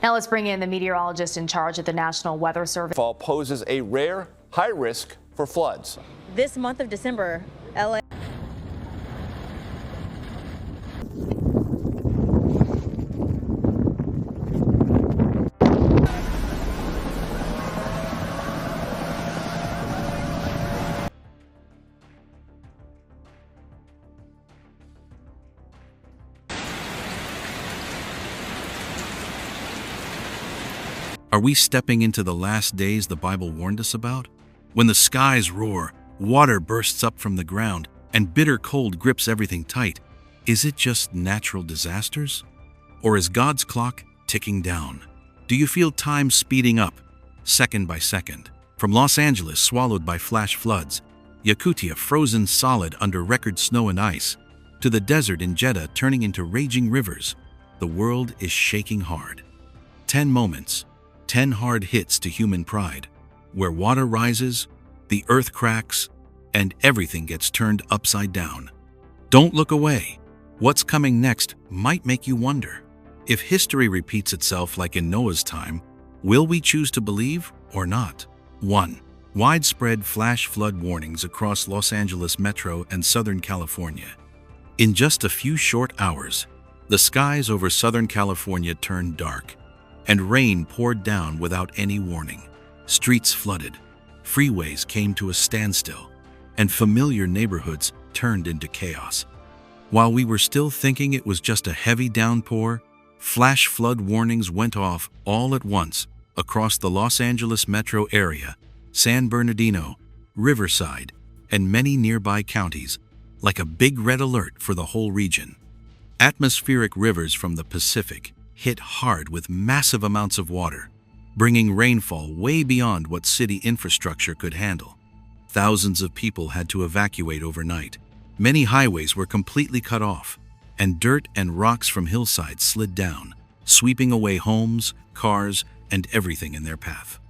Now let's bring in the meteorologist in charge at the National Weather Service. Fall poses a rare high risk for floods. This month of December, LA. Are we stepping into the last days the Bible warned us about? When the skies roar, water bursts up from the ground, and bitter cold grips everything tight, is it just natural disasters? Or is God's clock ticking down? Do you feel time speeding up, second by second? From Los Angeles swallowed by flash floods, Yakutia frozen solid under record snow and ice, to the desert in Jeddah turning into raging rivers, the world is shaking hard. 10 moments. 10 hard hits to human pride, where water rises, the earth cracks, and everything gets turned upside down. Don't look away. What's coming next might make you wonder. If history repeats itself like in Noah's time, will we choose to believe or not? 1. Widespread flash flood warnings across Los Angeles Metro and Southern California. In just a few short hours, the skies over Southern California turned dark, and rain poured down without any warning. Streets flooded, freeways came to a standstill, and familiar neighborhoods turned into chaos. While we were still thinking it was just a heavy downpour, flash flood warnings went off all at once across the Los Angeles metro area, San Bernardino, Riverside, and many nearby counties, like a big red alert for the whole region. Atmospheric rivers from the Pacific hit hard with massive amounts of water, bringing rainfall way beyond what city infrastructure could handle. Thousands of people had to evacuate overnight. Many highways were completely cut off, and dirt and rocks from hillsides slid down, sweeping away homes, cars, and everything in their path.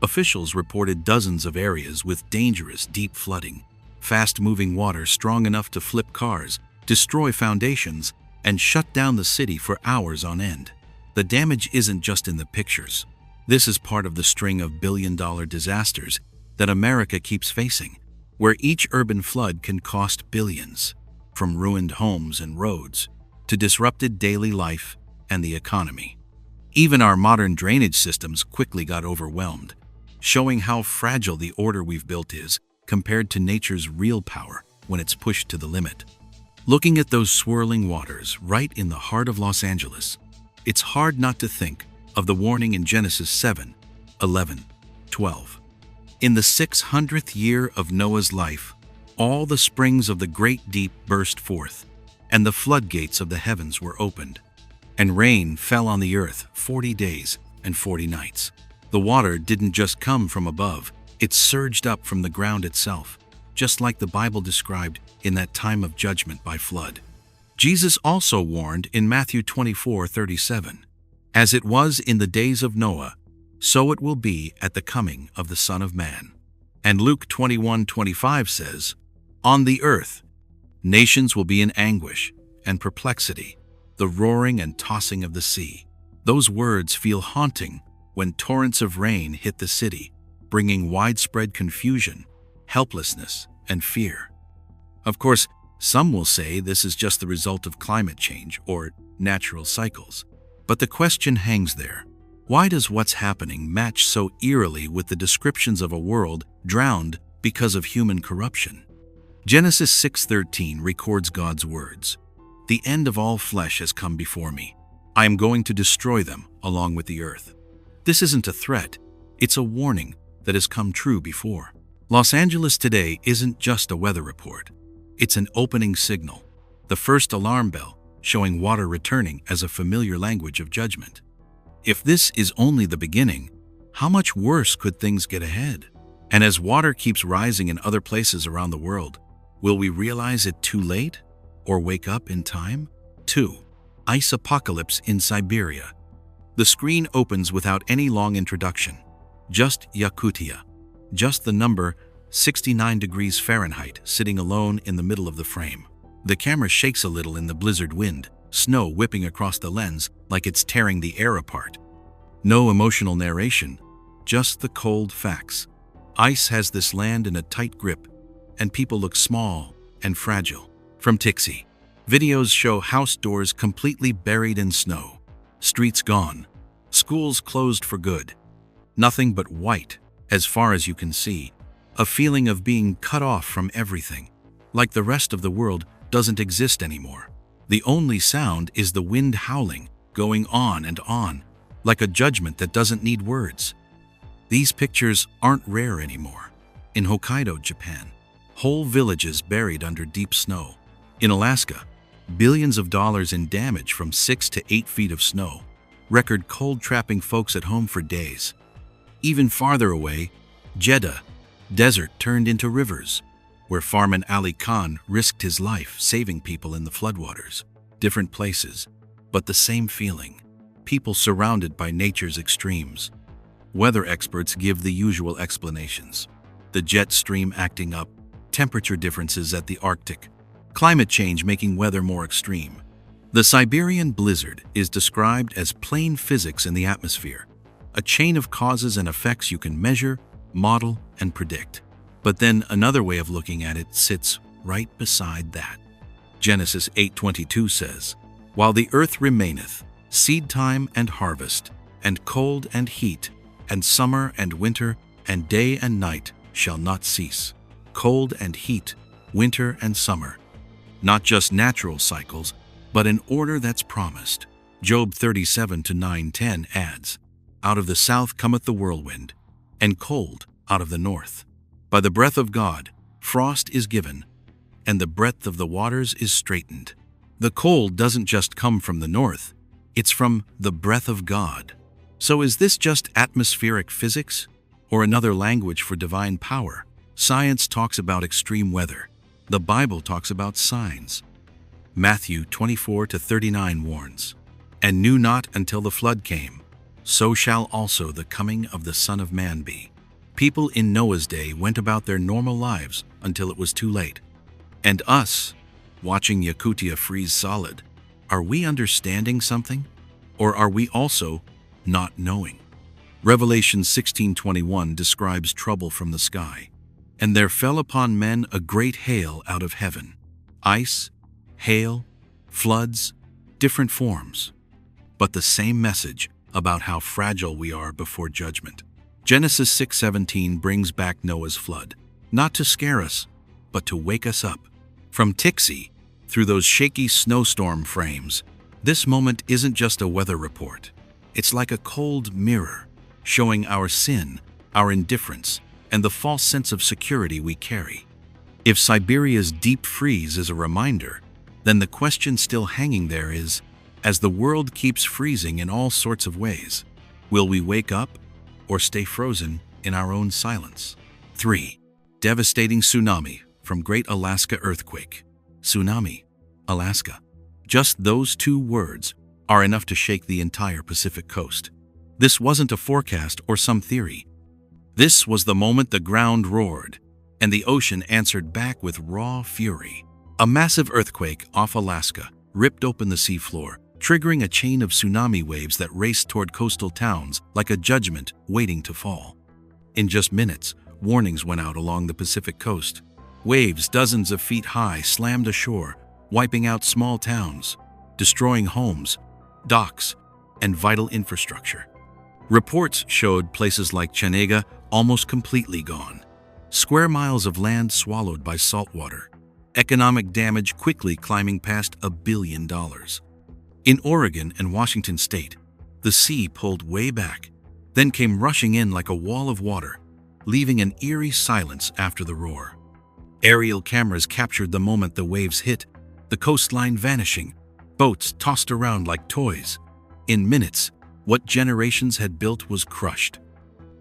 Officials reported dozens of areas with dangerous deep flooding, fast-moving water strong enough to flip cars, destroy foundations, and shut down the city for hours on end. The damage isn't just in the pictures. This is part of the string of billion-dollar disasters that America keeps facing, where each urban flood can cost billions, from ruined homes and roads to disrupted daily life and the economy. Even our modern drainage systems quickly got overwhelmed, showing how fragile the order we've built is compared to nature's real power when it's pushed to the limit. Looking at those swirling waters right in the heart of Los Angeles, it's hard not to think of the warning in Genesis 7, 11, 12. In the 600th year of Noah's life, all the springs of the great deep burst forth, and the floodgates of the heavens were opened, and rain fell on the earth 40 days and 40 nights. The water didn't just come from above, it surged up from the ground itself, just like the Bible described in that time of judgment by flood. Jesus also warned in Matthew 24:37, "As it was in the days of Noah, so it will be at the coming of the Son of Man." And Luke 21:25 says, "On the earth, nations will be in anguish and perplexity, the roaring and tossing of the sea." Those words feel haunting when torrents of rain hit the city, bringing widespread confusion, helplessness, and fear. Of course, some will say this is just the result of climate change or natural cycles. But the question hangs there. Why does what's happening match so eerily with the descriptions of a world drowned because of human corruption? Genesis 6:13 records God's words, "The end of all flesh has come before me. I am going to destroy them along with the earth." This isn't a threat, it's a warning that has come true before. Los Angeles today isn't just a weather report. It's an opening signal, the first alarm bell showing water returning as a familiar language of judgment. If this is only the beginning, how much worse could things get ahead? And as water keeps rising in other places around the world, will we realize it too late or wake up in time? 2. Ice apocalypse in Siberia. The screen opens without any long introduction. Just Yakutia. Just the number 69 degrees Fahrenheit sitting alone in the middle of the frame. The camera shakes a little in the blizzard wind, snow whipping across the lens like it's tearing the air apart. No emotional narration, just the cold facts. Ice has this land in a tight grip, and people look small and fragile. From Tixi, videos show house doors completely buried in snow, streets gone, schools closed for good. Nothing but white, as far as you can see. A feeling of being cut off from everything, like the rest of the world doesn't exist anymore. The only sound is the wind howling, going on and on, like a judgment that doesn't need words. These pictures aren't rare anymore. In Hokkaido, Japan, whole villages buried under deep snow. In Alaska, billions of dollars in damage from 6 to 8 feet of snow. Record cold trapping folks at home for days. Even farther away, Jeddah, desert turned into rivers, where Fireman Ali Khan risked his life saving people in the floodwaters. Different places, but the same feeling. People surrounded by nature's extremes. Weather experts give the usual explanations. The jet stream acting up, temperature differences at the Arctic, climate change making weather more extreme. The Siberian blizzard is described as plain physics in the atmosphere, a chain of causes and effects you can measure, model, and predict. But then another way of looking at it sits right beside that. Genesis 8:22 says, "While the earth remaineth, seed time and harvest, and cold and heat, and summer and winter, and day and night shall not cease." Cold and heat, winter and summer. Not just natural cycles, but an order that's promised. Job 37:9-10 adds, "Out of the south cometh the whirlwind, and cold out of the north. By the breath of God, frost is given, and the breadth of the waters is straitened." The cold doesn't just come from the north, it's from the breath of God. So is this just atmospheric physics, or another language for divine power? Science talks about extreme weather. The Bible talks about signs. Matthew 24-39 warns, "And knew not until the flood came, so shall also the coming of the Son of Man be." People in Noah's day went about their normal lives until it was too late. And us, watching Yakutia freeze solid, are we understanding something? Or are we also not knowing? Revelation 16:21 describes trouble from the sky. "And there fell upon men a great hail out of heaven." Ice, hail, floods, different forms, but the same message about how fragile we are before judgment. Genesis 6:17 brings back Noah's flood, not to scare us, but to wake us up. From Tixi, through those shaky snowstorm frames, this moment isn't just a weather report. It's like a cold mirror, showing our sin, our indifference, and the false sense of security we carry. If Siberia's deep freeze is a reminder, then the question still hanging there is, as the world keeps freezing in all sorts of ways, will we wake up or stay frozen in our own silence? 3. Devastating tsunami from Great Alaska Earthquake. Tsunami, Alaska. Just those two words are enough to shake the entire Pacific coast. This wasn't a forecast or some theory. This was the moment the ground roared, and the ocean answered back with raw fury. A massive earthquake off Alaska ripped open the seafloor, triggering a chain of tsunami waves that raced toward coastal towns like a judgment waiting to fall. In just minutes, warnings went out along the Pacific coast. Waves dozens of feet high slammed ashore, wiping out small towns, destroying homes, docks, and vital infrastructure. Reports showed places like Chenega almost completely gone. Square miles of land swallowed by salt water. Economic damage quickly climbing past $1 billion. In Oregon and Washington state, the sea pulled way back, then came rushing in like a wall of water, leaving an eerie silence after the roar. Aerial cameras captured the moment the waves hit, the coastline vanishing, boats tossed around like toys. In minutes, what generations had built was crushed.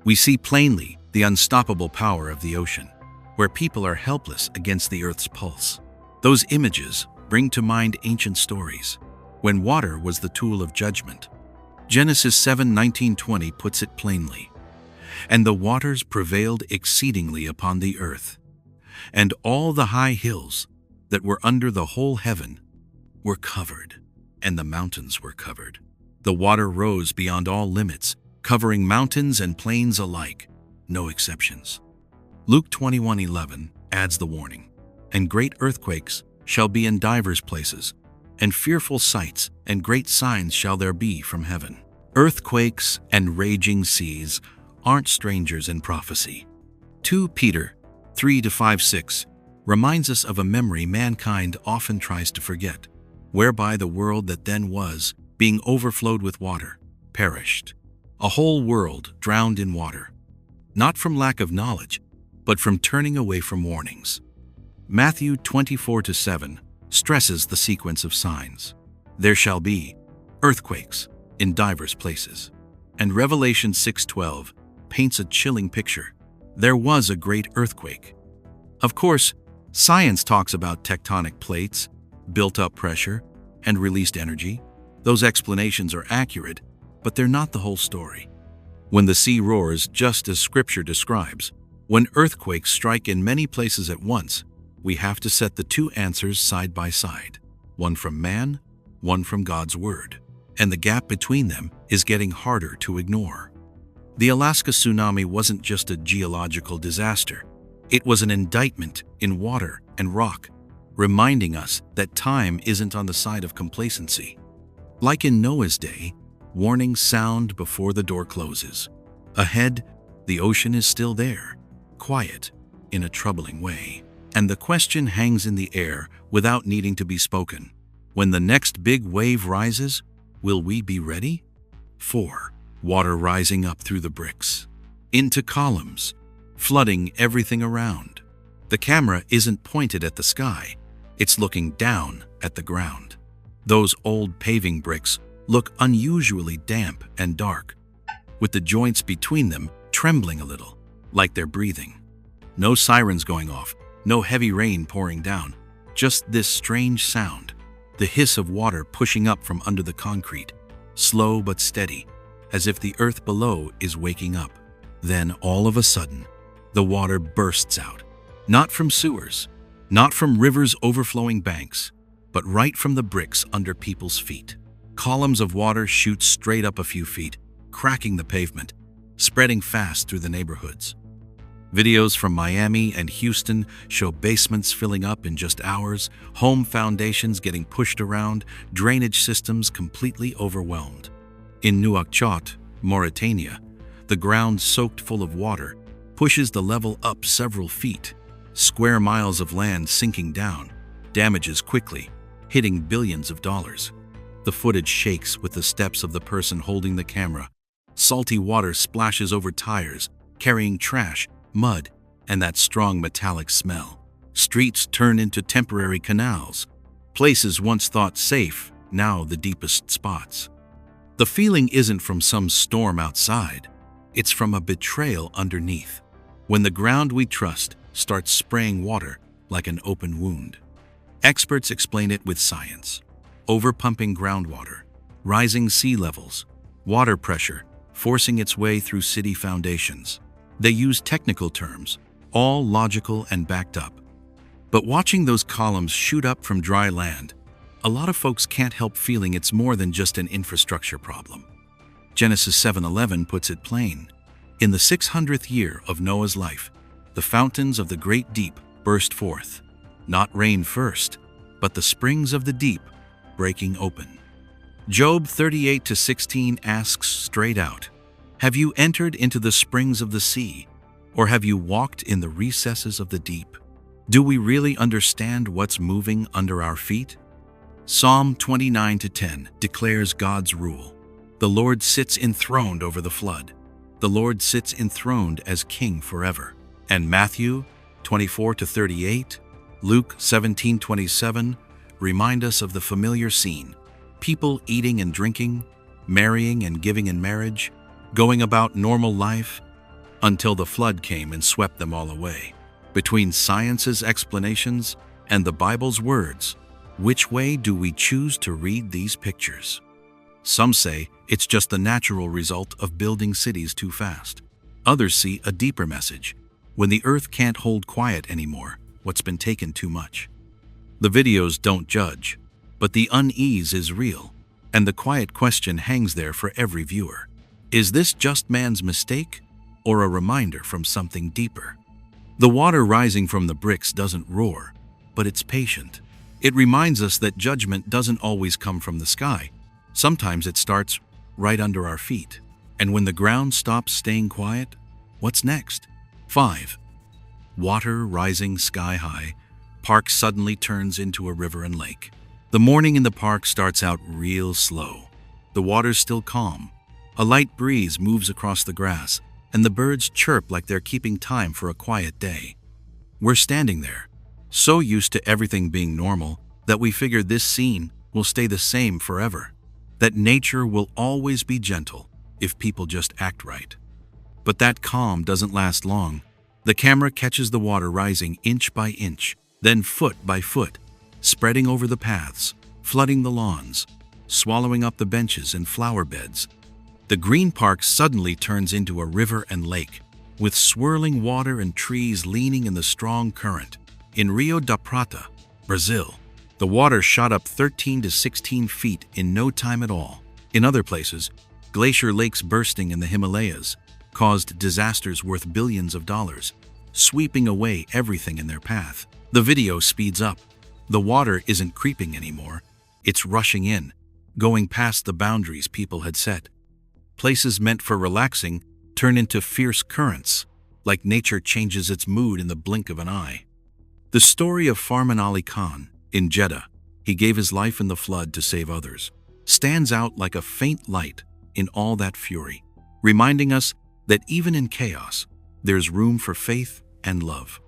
We see plainly the unstoppable power of the ocean, where people are helpless against the earth's pulse. Those images bring to mind ancient stories, when water was the tool of judgment. Genesis 7:19-20 puts it plainly. "And the waters prevailed exceedingly upon the earth, and all the high hills that were under the whole heaven were covered, and the mountains were covered. The water rose beyond all limits, covering mountains and plains alike, no exceptions. Luke 21:11 adds the warning, "And great earthquakes shall be in divers places, and fearful sights and great signs shall there be from heaven." Earthquakes and raging seas aren't strangers in prophecy. 2 Peter 3-5-6 reminds us of a memory mankind often tries to forget, whereby the world that then was, being overflowed with water, perished. A whole world drowned in water, not from lack of knowledge, but from turning away from warnings. Matthew 24:7 stresses the sequence of signs. There shall be earthquakes in divers places. And Revelation 6:12 paints a chilling picture. There was a great earthquake. Of course, science talks about tectonic plates, built-up pressure, and released energy. Those explanations are accurate, but they're not the whole story. When the sea roars, just as Scripture describes, when earthquakes strike in many places at once, we have to set the two answers side by side, one from man, one from God's Word. And the gap between them is getting harder to ignore. The Alaska tsunami wasn't just a geological disaster. It was an indictment in water and rock, reminding us that time isn't on the side of complacency. Like in Noah's day, warnings sound before the door closes. Ahead, the ocean is still there, quiet in a troubling way. And the question hangs in the air without needing to be spoken. When the next big wave rises, will we be ready? 4. Water rising up through the bricks, into columns, flooding everything around. The camera isn't pointed at the sky, it's looking down at the ground. Those old paving bricks look unusually damp and dark, with the joints between them trembling a little, like they're breathing. No sirens going off, no heavy rain pouring down, just this strange sound, the hiss of water pushing up from under the concrete, slow but steady, as if the earth below is waking up. Then, all of a sudden, the water bursts out, not from sewers, not from rivers overflowing banks, but right from the bricks under people's feet. Columns of water shoot straight up a few feet, cracking the pavement, spreading fast through the neighborhoods. Videos from Miami and Houston show basements filling up in just hours, home foundations getting pushed around, drainage systems completely overwhelmed. In Nouakchott, Mauritania, the ground soaked full of water pushes the level up several feet, square miles of land sinking down, damages quickly, hitting billions of dollars. The footage shakes with the steps of the person holding the camera. Salty water splashes over tires, carrying trash, mud, and that strong metallic smell. Streets turn into temporary canals. Places once thought safe, now the deepest spots. The feeling isn't from some storm outside. It's from a betrayal underneath, when the ground we trust starts spraying water like an open wound. Experts explain it with science. Overpumping groundwater, rising sea levels, water pressure forcing its way through city foundations. They use technical terms, all logical and backed up. But watching those columns shoot up from dry land, a lot of folks can't help feeling it's more than just an infrastructure problem. Genesis 7:11 puts it plain. In the 600th year of Noah's life, the fountains of the great deep burst forth, not rain first, but the springs of the deep breaking open. Job 38-16 asks straight out, "Have you entered into the springs of the sea, or have you walked in the recesses of the deep?" Do we really understand what's moving under our feet? Psalm 29-10 declares God's rule. The Lord sits enthroned over the flood. The Lord sits enthroned as king forever. And Matthew 24-38, Luke 17:27 remind us of the familiar scene. People eating and drinking, marrying and giving in marriage, going about normal life, until the flood came and swept them all away. Between science's explanations and the Bible's words, which way do we choose to read these pictures? Some say it's just the natural result of building cities too fast. Others see a deeper message. When the earth can't hold quiet anymore, what's been taken too much. The videos don't judge, but the unease is real, and the quiet question hangs there for every viewer. Is this just man's mistake, or a reminder from something deeper? The water rising from the bricks doesn't roar, but it's patient. It reminds us that judgment doesn't always come from the sky. Sometimes it starts right under our feet. And when the ground stops staying quiet, what's next? 5. Water rising sky high, park suddenly turns into a river and lake. The morning in the park starts out real slow. The water's still calm. A light breeze moves across the grass, and the birds chirp like they're keeping time for a quiet day. We're standing there, so used to everything being normal that we figure this scene will stay the same forever, that nature will always be gentle if people just act right. But that calm doesn't last long. The camera catches the water rising inch by inch, then foot by foot, spreading over the paths, flooding the lawns, swallowing up the benches and flower beds. The green park suddenly turns into a river and lake, with swirling water and trees leaning in the strong current. In Rio da Prata, Brazil, the water shot up 13 to 16 feet in no time at all. In other places, glacier lakes bursting in the Himalayas caused disasters worth billions of dollars, sweeping away everything in their path. The video speeds up. The water isn't creeping anymore. It's rushing in, going past the boundaries people had set. Places meant for relaxing turn into fierce currents, like nature changes its mood in the blink of an eye. The story of Farman Ali Khan in Jeddah, he gave his life in the flood to save others, stands out like a faint light in all that fury, reminding us that even in chaos, there's room for faith and love.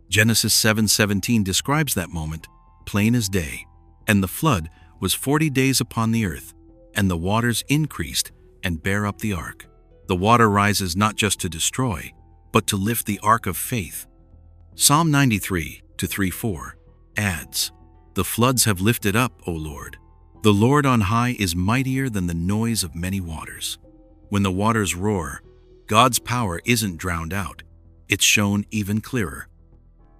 Genesis 7:17 describes that moment, plain as day. And the flood was 40 days upon the earth, and the waters increased and bare up the ark. The water rises not just to destroy, but to lift the ark of faith. Psalm 93:3-4 adds, "The floods have lifted up, O Lord. The Lord on high is mightier than the noise of many waters." When the waters roar, God's power isn't drowned out. It's shown even clearer.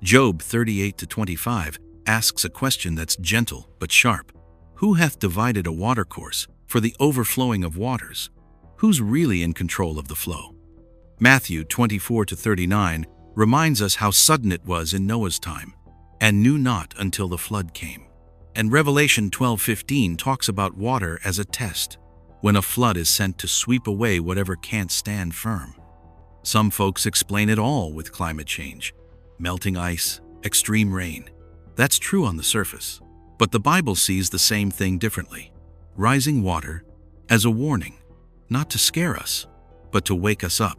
Job 38:25 asks a question that's gentle but sharp. Who hath divided a watercourse for the overflowing of waters? Who's really in control of the flow? Matthew 24:39 reminds us how sudden it was in Noah's time, and knew not until the flood came. And Revelation 12:15 talks about water as a test, when a flood is sent to sweep away whatever can't stand firm. Some folks explain it all with climate change, melting ice, extreme rain. That's true on the surface, but the Bible sees the same thing differently. Rising water as a warning, not to scare us, but to wake us up.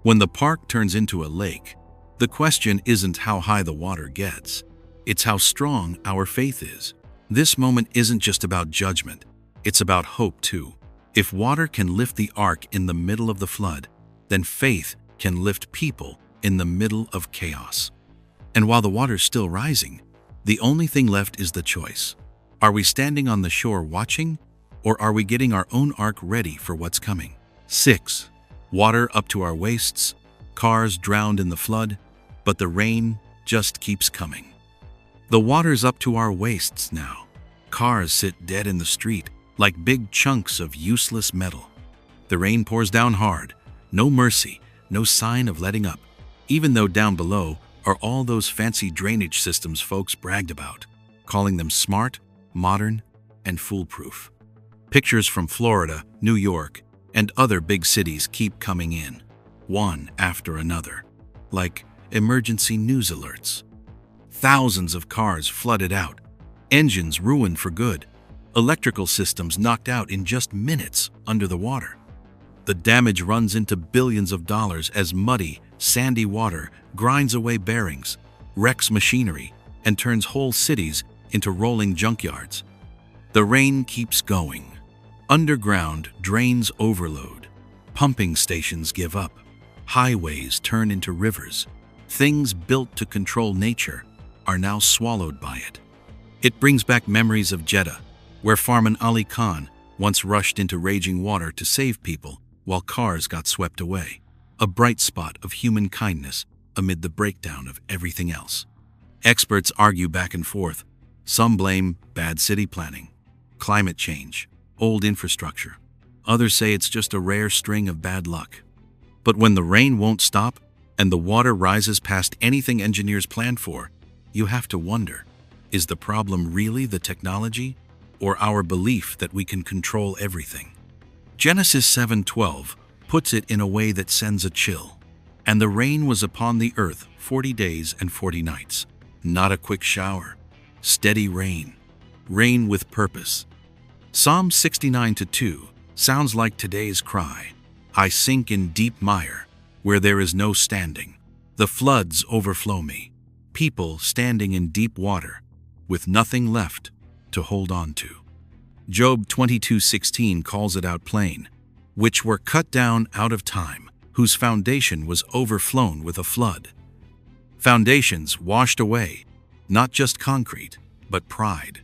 When the park turns into a lake, the question isn't how high the water gets, it's how strong our faith is. This moment isn't just about judgment, it's about hope too. If water can lift the ark in the middle of the flood, then faith can lift people in the middle of chaos. And while the water's still rising, the only thing left is the choice. Are we standing on the shore watching, or are we getting our own ark ready for what's coming? 6. Water up to our waists, cars drowned in the flood, but the rain just keeps coming. The water's up to our waists now. Cars sit dead in the street like big chunks of useless metal. The rain pours down hard, no mercy, no sign of letting up, even though down below are all those fancy drainage systems folks bragged about, calling them smart, modern, and foolproof. Pictures from Florida, New York, and other big cities keep coming in, one after another, like emergency news alerts. Thousands of cars flooded out, engines ruined for good, electrical systems knocked out in just minutes under the water. The damage runs into billions of dollars as muddy, sandy water grinds away bearings, wrecks machinery, and turns whole cities into rolling junkyards. The rain keeps going. Underground drains overload. Pumping stations give up. Highways turn into rivers. Things built to control nature are now swallowed by it. It brings back memories of Jeddah, where Farman Ali Khan once rushed into raging water to save people while cars got swept away. A bright spot of human kindness amid the breakdown of everything else. Experts argue back and forth. Some blame bad city planning, climate change, old infrastructure. Others say it's just a rare string of bad luck. But when the rain won't stop and the water rises past anything engineers planned for, you have to wonder, is the problem really the technology or our belief that we can control everything? Genesis 7:12 puts it in a way that sends a chill. And the rain was upon the earth 40 days and 40 nights. Not a quick shower. Steady rain. Rain with purpose. Psalm 69:2 sounds like today's cry. I sink in deep mire, where there is no standing. The floods overflow me. People standing in deep water, with nothing left to hold on to. Job 22:16 calls it out plain, which were cut down out of time, whose foundation was overflown with a flood. Foundations washed away, not just concrete, but pride.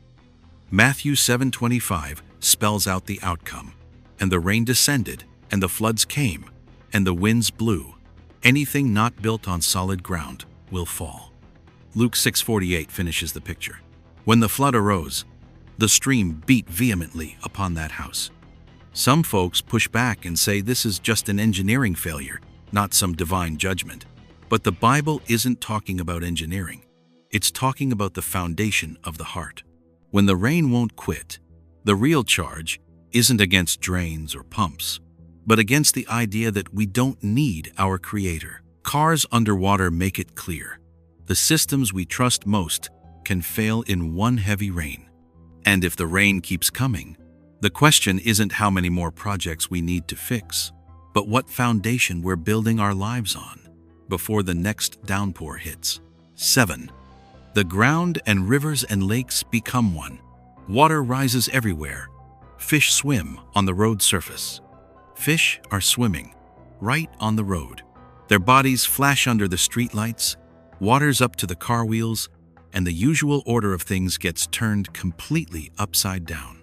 Matthew 7:25 spells out the outcome. And the rain descended, and the floods came, and the winds blew. Anything not built on solid ground will fall. Luke 6:48 finishes the picture. When the flood arose, the stream beat vehemently upon that house. Some folks push back and say this is just an engineering failure, not some divine judgment. But the Bible isn't talking about engineering. It's talking about the foundation of the heart. When the rain won't quit, the real charge isn't against drains or pumps, but against the idea that we don't need our Creator. Cars underwater make it clear. The systems we trust most can fail in one heavy rain. And if the rain keeps coming, the question isn't how many more projects we need to fix, but what foundation we're building our lives on before the next downpour hits. 7. The ground and rivers and lakes become one. Water rises everywhere. Fish swim on the road surface. Fish are swimming right on the road. Their bodies flash under the streetlights, water's up to the car wheels, and the usual order of things gets turned completely upside down.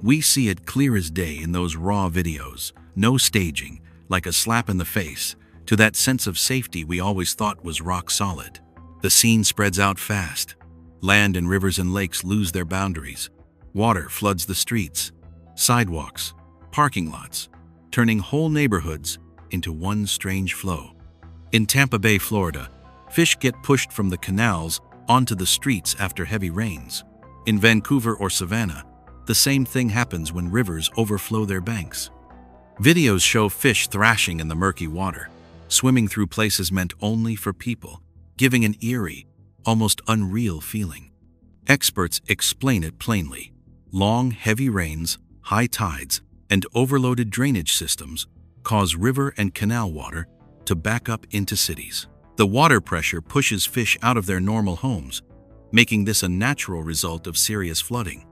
We see it clear as day in those raw videos, no staging, like a slap in the face, to that sense of safety we always thought was rock solid. The scene spreads out fast. Land and rivers and lakes lose their boundaries. Water floods the streets, sidewalks, parking lots, turning whole neighborhoods into one strange flow. In Tampa Bay, Florida, fish get pushed from the canals onto the streets after heavy rains. In Vancouver or Savannah, the same thing happens when rivers overflow their banks. Videos show fish thrashing in the murky water, swimming through places meant only for people, giving an eerie, almost unreal feeling. Experts explain it plainly. Long, heavy rains, high tides, and overloaded drainage systems cause river and canal water to back up into cities. The water pressure pushes fish out of their normal homes, making this a natural result of serious flooding.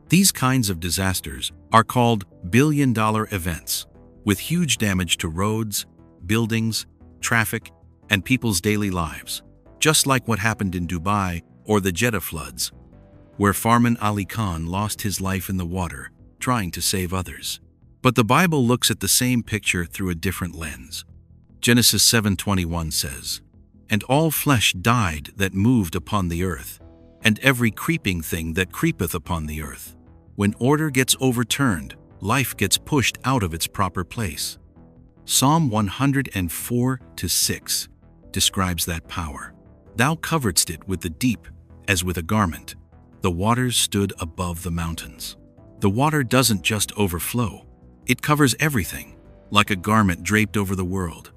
These kinds of disasters are called billion-dollar events, with huge damage to roads, buildings, traffic, and people's daily lives, just like what happened in Dubai or the Jeddah floods, where Farman Ali Khan lost his life in the water trying to save others. But the Bible looks at the same picture through a different lens. Genesis 7:21 says, "And all flesh died that moved upon the earth, and every creeping thing that creepeth upon the earth." When order gets overturned, life gets pushed out of its proper place. Psalm 104:6 describes that power. Thou coveredst it with the deep as with a garment. The waters stood above the mountains. The water doesn't just overflow. It covers everything, like a garment draped over the world.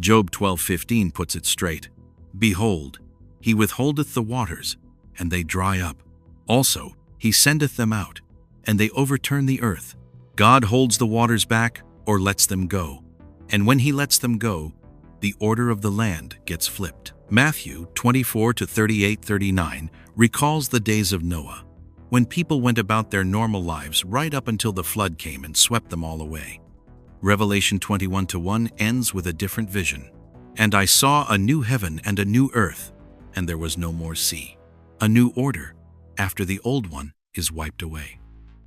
Job 12:15 puts it straight. Behold, he withholdeth the waters, and they dry up. Also, he sendeth them out, and they overturn the earth. God holds the waters back or lets them go. And when he lets them go, the order of the land gets flipped. Matthew 24:38-39 recalls the days of Noah, when people went about their normal lives right up until the flood came and swept them all away. Revelation 21:1 ends with a different vision. And I saw a new heaven and a new earth, and there was no more sea. A new order, after the old one is wiped away.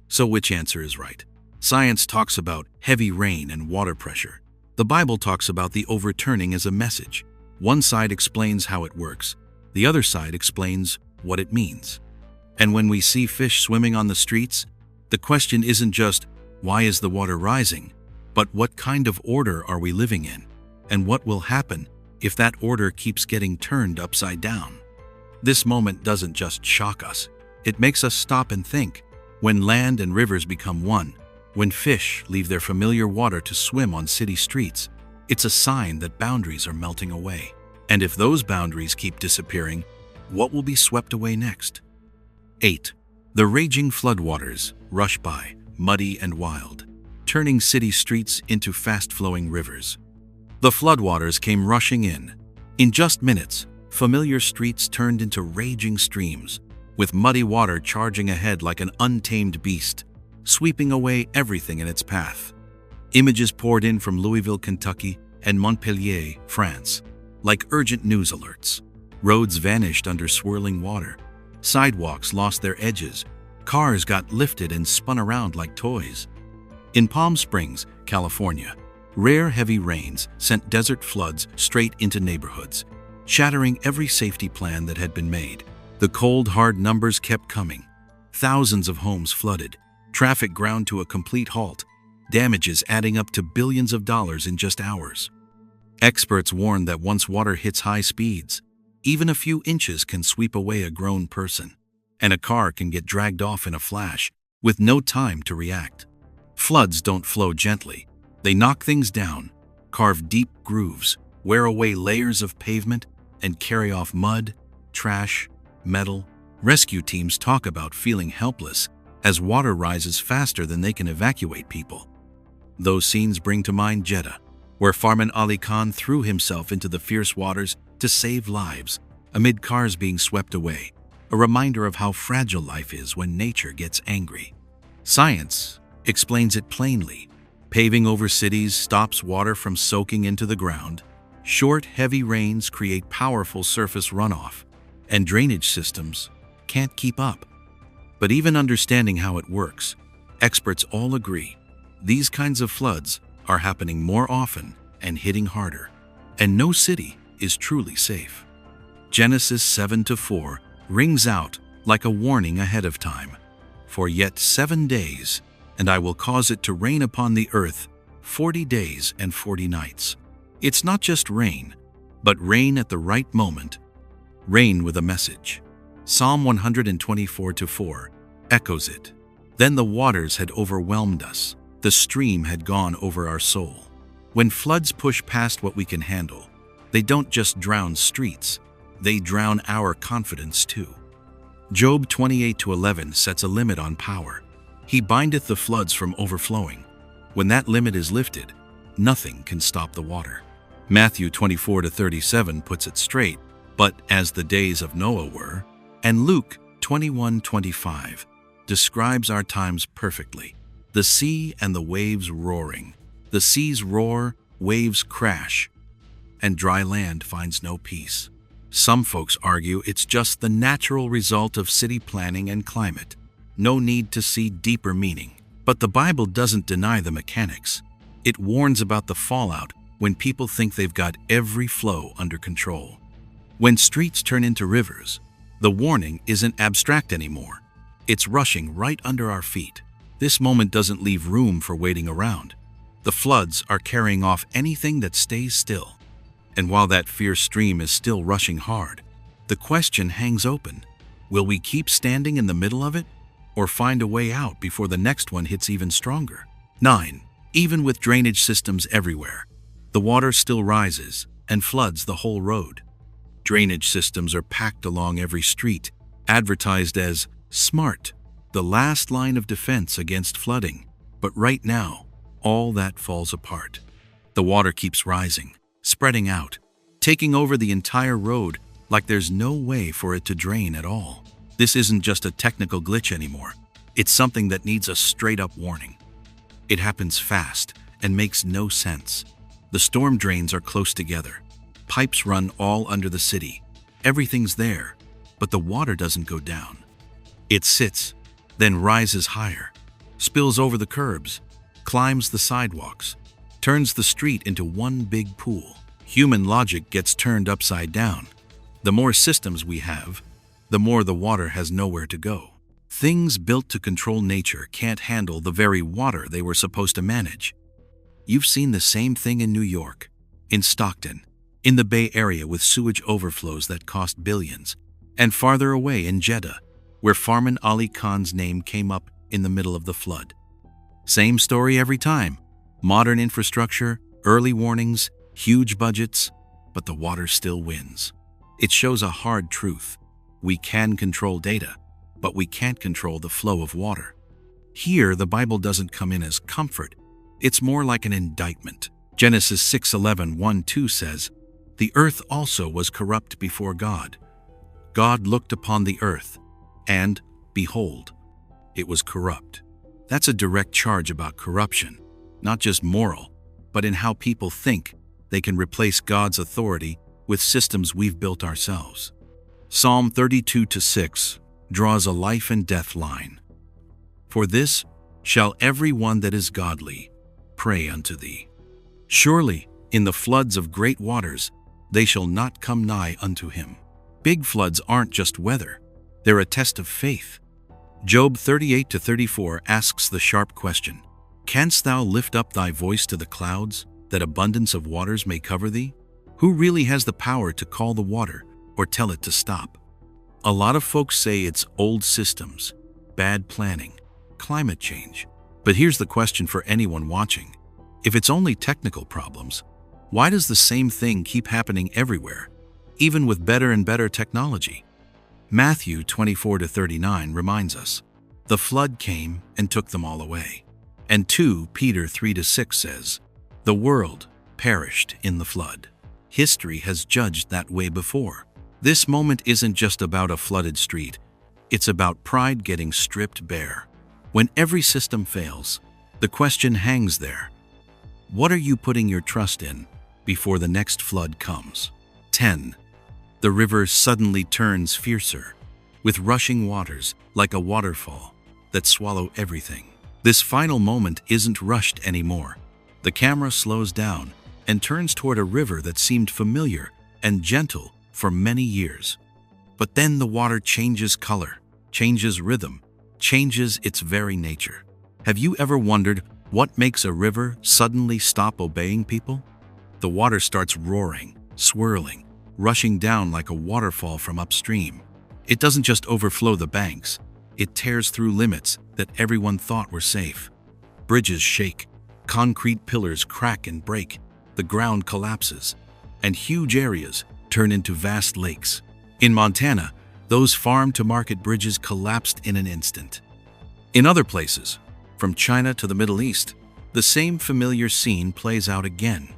So which answer is right? Science talks about heavy rain and water pressure. The Bible talks about the overturning as a message. One side explains how it works. The other side explains what it means. And when we see fish swimming on the streets, the question isn't just, Why is the water rising? But what kind of order are we living in? And what will happen if that order keeps getting turned upside down? This moment doesn't just shock us. It makes us stop and think. When land and rivers become one, when fish leave their familiar water to swim on city streets, it's a sign that boundaries are melting away. And if those boundaries keep disappearing, what will be swept away next? 8. The raging floodwaters rush by, muddy and wild, turning city streets into fast-flowing rivers. The floodwaters came rushing in. In just minutes, familiar streets turned into raging streams, with muddy water charging ahead like an untamed beast, sweeping away everything in its path. Images poured in from Louisville, Kentucky, and Montpellier, France, like urgent news alerts. Roads vanished under swirling water. Sidewalks lost their edges. Cars got lifted and spun around like toys. In Palm Springs, California, rare heavy rains sent desert floods straight into neighborhoods, shattering every safety plan that had been made. The cold, hard numbers kept coming. Thousands of homes flooded, traffic ground to a complete halt, damages adding up to billions of dollars in just hours. Experts warn that once water hits high speeds, even a few inches can sweep away a grown person, and a car can get dragged off in a flash with no time to react. Floods don't flow gently. They knock things down, carve deep grooves, wear away layers of pavement, and carry off mud, trash, metal. Rescue teams talk about feeling helpless as water rises faster than they can evacuate people. Those scenes bring to mind Jeddah, where Farman Ali Khan threw himself into the fierce waters to save lives amid cars being swept away, a reminder of how fragile life is when nature gets angry. Science explains it plainly. Paving over cities stops water from soaking into the ground. Short, heavy rains create powerful surface runoff, and drainage systems can't keep up. But even understanding how it works, experts all agree these kinds of floods are happening more often and hitting harder, and no city is truly safe. Genesis 7:4 rings out like a warning ahead of time. For yet 7 days, and I will cause it to rain upon the earth 40 days and 40 nights. It's not just rain, but rain at the right moment, rain with a message. Psalm 124:4 echoes it. Then the waters had overwhelmed us, the stream had gone over our soul. When floods push past what we can handle, they don't just drown streets, they drown our confidence too. Job 28:11 sets a limit on power. He bindeth the floods from overflowing. When that limit is lifted, nothing can stop the water. Matthew 24:37 puts it straight, but as the days of Noah were, and Luke 21:25 describes our times perfectly. The sea and the waves roaring. The seas roar, waves crash, and dry land finds no peace. Some folks argue it's just the natural result of city planning and climate. No need to see deeper meaning. But the Bible doesn't deny the mechanics. It warns about the fallout when people think they've got every flow under control. When streets turn into rivers, the warning isn't abstract anymore. It's rushing right under our feet. This moment doesn't leave room for waiting around. The floods are carrying off anything that stays still. And while that fierce stream is still rushing hard, the question hangs open. Will we keep standing in the middle of it, or find a way out before the next one hits even stronger? 9. Even with drainage systems everywhere, the water still rises and floods the whole road. Drainage systems are packed along every street, advertised as smart, the last line of defense against flooding. But right now, all that falls apart. The water keeps rising, spreading out, taking over the entire road like there's no way for it to drain at all. This isn't just a technical glitch anymore. It's something that needs a straight-up warning. It happens fast and makes no sense. The storm drains are close together. Pipes run all under the city. Everything's there, but the water doesn't go down. It sits, then rises higher, spills over the curbs, climbs the sidewalks, turns the street into one big pool. Human logic gets turned upside down. The more systems we have, the more the water has nowhere to go. Things built to control nature can't handle the very water they were supposed to manage. You've seen the same thing in New York, in Stockton, in the Bay Area with sewage overflows that cost billions, and farther away in Jeddah, where Farman Ali Khan's name came up in the middle of the flood. Same story every time. Modern infrastructure, early warnings, huge budgets, but the water still wins. It shows a hard truth. We can control data, but we can't control the flow of water. Here, the Bible doesn't come in as comfort. It's more like an indictment. Genesis 6:11-1-2 says, "The earth also was corrupt before God. God looked upon the earth, and, behold, it was corrupt." That's a direct charge about corruption, not just moral, but in how people think they can replace God's authority with systems we've built ourselves. Psalm 32:6 draws a life and death line. "For this shall every one that is godly pray unto thee. Surely in the floods of great waters they shall not come nigh unto him." Big floods aren't just weather, they're a test of faith. Job 38-34 asks the sharp question, "Canst thou lift up thy voice to the clouds, that abundance of waters may cover thee?" Who really has the power to call the water or tell it to stop? A lot of folks say it's old systems, bad planning, climate change. But here's the question for anyone watching. If it's only technical problems, why does the same thing keep happening everywhere, even with better and better technology? Matthew 24-39 reminds us, "The flood came and took them all away." And 2 Peter 3-6 says, "The world perished in the flood." History has judged that way before. This moment isn't just about a flooded street. It's about pride getting stripped bare. When every system fails, the question hangs there. What are you putting your trust in before the next flood comes? 10. The river suddenly turns fiercer, with rushing waters like a waterfall that swallow everything. This final moment isn't rushed anymore. The camera slows down and turns toward a river that seemed familiar and gentle for many years. But then the water changes color, changes rhythm, changes its very nature. Have you ever wondered what makes a river suddenly stop obeying people? The water starts roaring, swirling, rushing down like a waterfall from upstream. It doesn't just overflow the banks, it tears through limits that everyone thought were safe. Bridges shake, concrete pillars crack and break, the ground collapses, and huge areas turn into vast lakes. In Montana, those farm-to-market bridges collapsed in an instant. In other places, from China to the Middle East, the same familiar scene plays out again,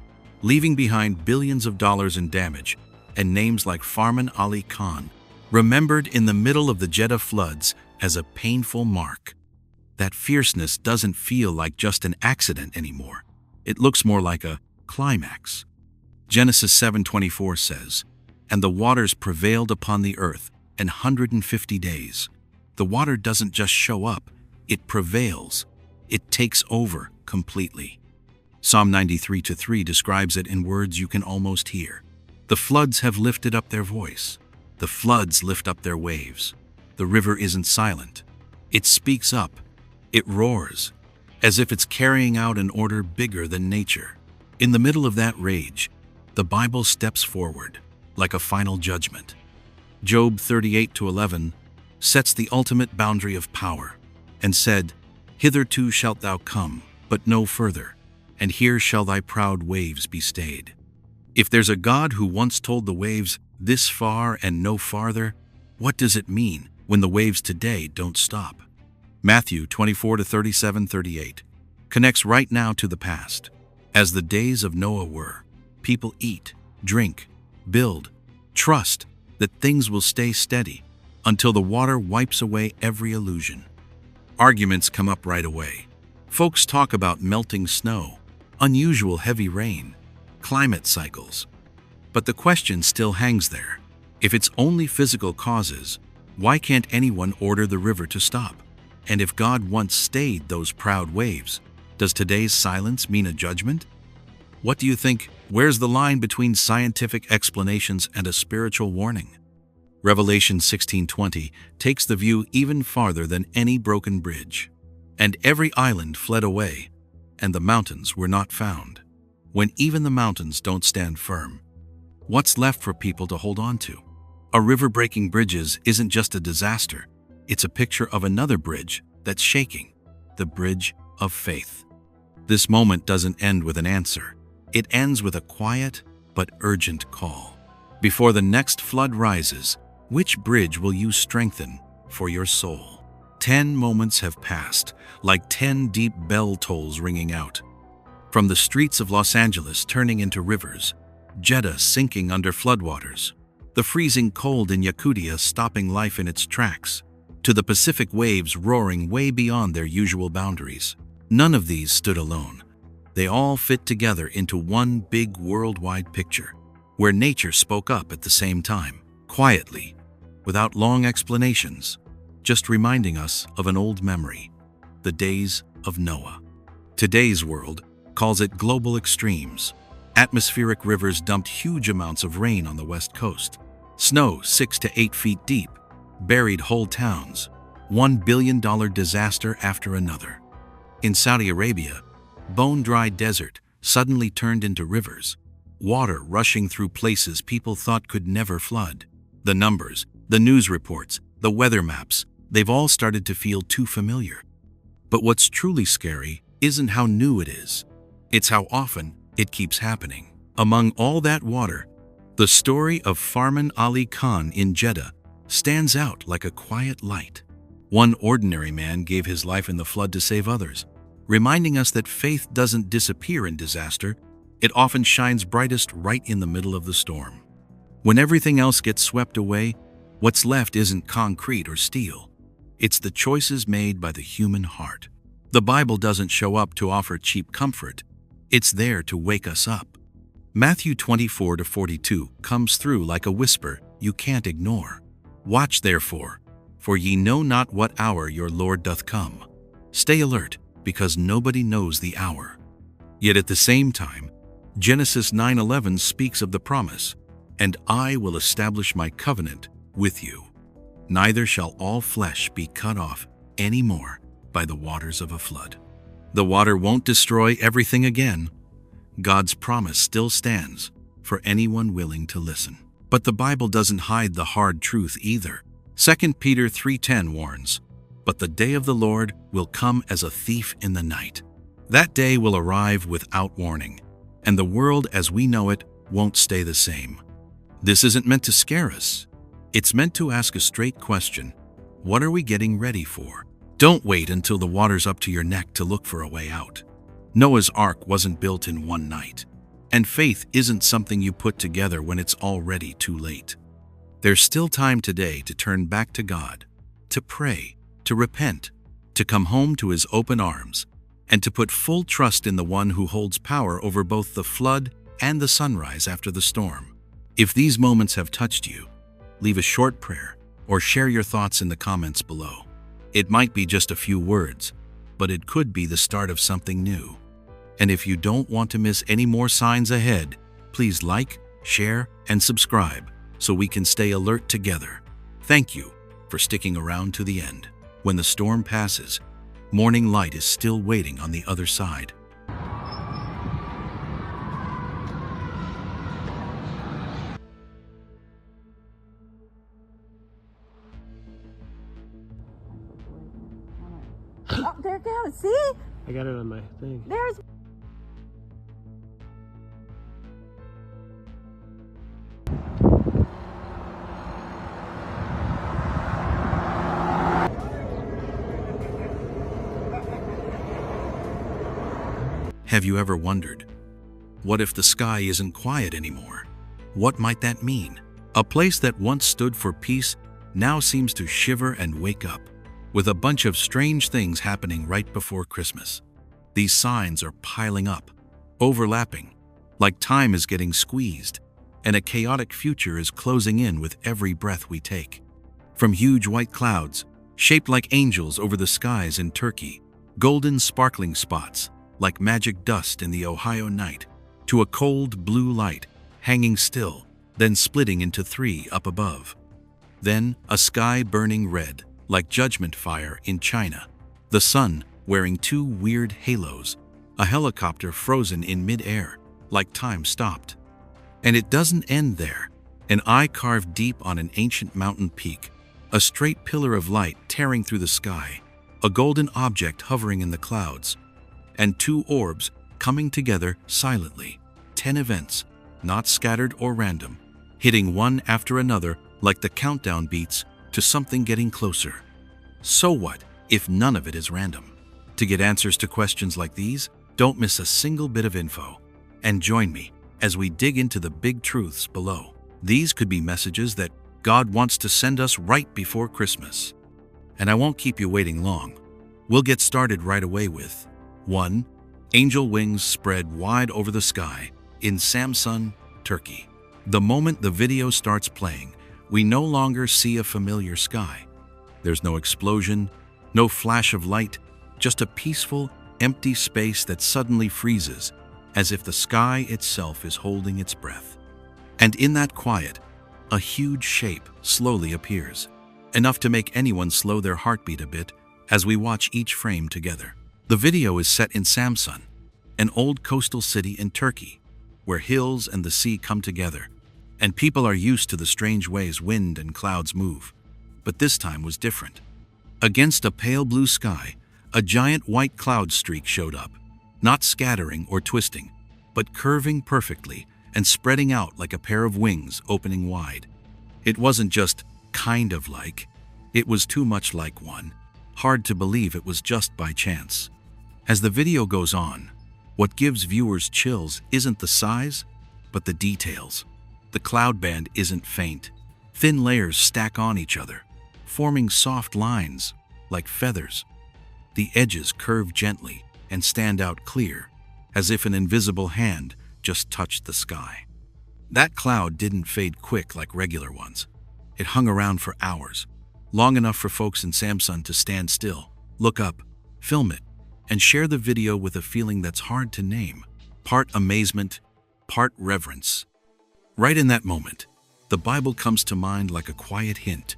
leaving behind billions of dollars in damage and names like Farman Ali Khan, remembered in the middle of the Jeddah floods as a painful mark. That fierceness doesn't feel like just an accident anymore. It looks more like a climax. Genesis 7:24 says, "And the waters prevailed upon the earth 150 days." The water doesn't just show up, it prevails. It takes over completely. Psalm 93:3 describes it in words you can almost hear. "The floods have lifted up their voice. The floods lift up their waves." The river isn't silent. It speaks up. It roars, as if it's carrying out an order bigger than nature. In the middle of that rage, the Bible steps forward, like a final judgment. Job 38:11 sets the ultimate boundary of power, and said, "Hitherto shalt thou come, but no further, and here shall thy proud waves be stayed." If there's a God who once told the waves, "This far and no farther," what does it mean when the waves today don't stop? Matthew 24:37-38 connects right now to the past. As the days of Noah were, people eat, drink, build, trust that things will stay steady until the water wipes away every illusion. Arguments come up right away. Folks talk about melting snow, unusual heavy rain, climate cycles. But the question still hangs there. If it's only physical causes, why can't anyone order the river to stop? And if God once stayed those proud waves, does today's silence mean a judgment? What do you think? Where's the line between scientific explanations and a spiritual warning? Revelation 16:20 takes the view even farther than any broken bridge. And every island fled away, and the mountains were not found. When even the mountains don't stand firm, what's left for people to hold on to? A river breaking bridges isn't just a disaster. It's a picture of another bridge that's shaking, the bridge of faith. This moment doesn't end with an answer. It ends with a quiet but urgent call. Before the next flood rises, which bridge will you strengthen for your soul? 10 moments have passed, like 10 deep bell tolls ringing out. From the streets of Los Angeles turning into rivers, Jeddah sinking under floodwaters, the freezing cold in Yakutia stopping life in its tracks, to the Pacific waves roaring way beyond their usual boundaries. None of these stood alone. They all fit together into one big worldwide picture, where nature spoke up at the same time, quietly, without long explanations, just reminding us of an old memory, the days of Noah. Today's world calls it global extremes. Atmospheric rivers dumped huge amounts of rain on the West Coast. Snow 6 to 8 feet deep buried whole towns. $1 billion disaster after another. In Saudi Arabia, bone-dry desert suddenly turned into rivers, water rushing through places people thought could never flood. The numbers, the news reports, the weather maps, they've all started to feel too familiar. But what's truly scary isn't how new it is. It's how often it keeps happening. Among all that water, the story of Farman Ali Khan in Jeddah stands out like a quiet light. One ordinary man gave his life in the flood to save others, reminding us that faith doesn't disappear in disaster. It often shines brightest right in the middle of the storm. When everything else gets swept away, what's left isn't concrete or steel. It's the choices made by the human heart. The Bible doesn't show up to offer cheap comfort. It's there to wake us up. Matthew 24-42 comes through like a whisper you can't ignore. Watch therefore, for ye know not what hour your Lord doth come. Stay alert, because nobody knows the hour. Yet at the same time, Genesis 9:11 speaks of the promise, and I will establish my covenant with you. Neither shall all flesh be cut off any more by the waters of a flood. The water won't destroy everything again. God's promise still stands for anyone willing to listen. But the Bible doesn't hide the hard truth either. 2 Peter 3:10 warns, "But the day of the Lord will come as a thief in the night." That day will arrive without warning, and the world as we know it won't stay the same. This isn't meant to scare us. It's meant to ask a straight question. What are we getting ready for? Don't wait until the water's up to your neck to look for a way out. Noah's Ark wasn't built in one night, and faith isn't something you put together when it's already too late. There's still time today to turn back to God, to pray, to repent, to come home to His open arms, and to put full trust in the one who holds power over both the flood and the sunrise after the storm. If these moments have touched you, leave a short prayer or share your thoughts in the comments below. It might be just a few words, but it could be the start of something new. And if you don't want to miss any more signs ahead, please like, share, and subscribe so we can stay alert together. Thank you for sticking around to the end. When the storm passes, morning light is still waiting on the other side. Oh, there it goes. See? I got it on my thing. There's. Have you ever wondered, what if the sky isn't quiet anymore? What might that mean? A place that once stood for peace now seems to shiver and wake up, with a bunch of strange things happening right before Christmas. These signs are piling up, overlapping, like time is getting squeezed, and a chaotic future is closing in with every breath we take. From huge white clouds, shaped like angels over the skies in Turkey, golden sparkling spots, like magic dust in the Ohio night, to a cold blue light hanging still, then splitting into three up above. Then a sky burning red, like judgment fire in China. The sun wearing two weird halos. A helicopter frozen in mid-air, like time stopped. And it doesn't end there. An eye carved deep on an ancient mountain peak. A straight pillar of light tearing through the sky. A golden object hovering in the clouds. And two orbs coming together silently. 10 events, not scattered or random, hitting one after another like the countdown beats to something getting closer. So what if none of it is random? To get answers to questions like these, don't miss a single bit of info. And join me as we dig into the big truths below. These could be messages that God wants to send us right before Christmas. And I won't keep you waiting long. We'll get started right away with 1. Angel wings spread wide over the sky in Samsun, Turkey. The moment the video starts playing, we no longer see a familiar sky. There's no explosion, no flash of light, just a peaceful, empty space that suddenly freezes, as if the sky itself is holding its breath. And in that quiet, a huge shape slowly appears, enough to make anyone slow their heartbeat a bit as we watch each frame together. The video is set in Samsun, an old coastal city in Turkey, where hills and the sea come together, and people are used to the strange ways wind and clouds move. But this time was different. Against a pale blue sky, a giant white cloud streak showed up, not scattering or twisting, but curving perfectly and spreading out like a pair of wings opening wide. It wasn't just kind of like, it was too much like one. Hard to believe it was just by chance. As the video goes on, what gives viewers chills isn't the size, but the details. The cloud band isn't faint. Thin layers stack on each other, forming soft lines like feathers. The edges curve gently and stand out clear, as if an invisible hand just touched the sky. That cloud didn't fade quick like regular ones. It hung around for hours, long enough for folks in Samsun to stand still, look up, film it, and share the video with a feeling that's hard to name. Part amazement, part reverence. Right in that moment, the Bible comes to mind like a quiet hint.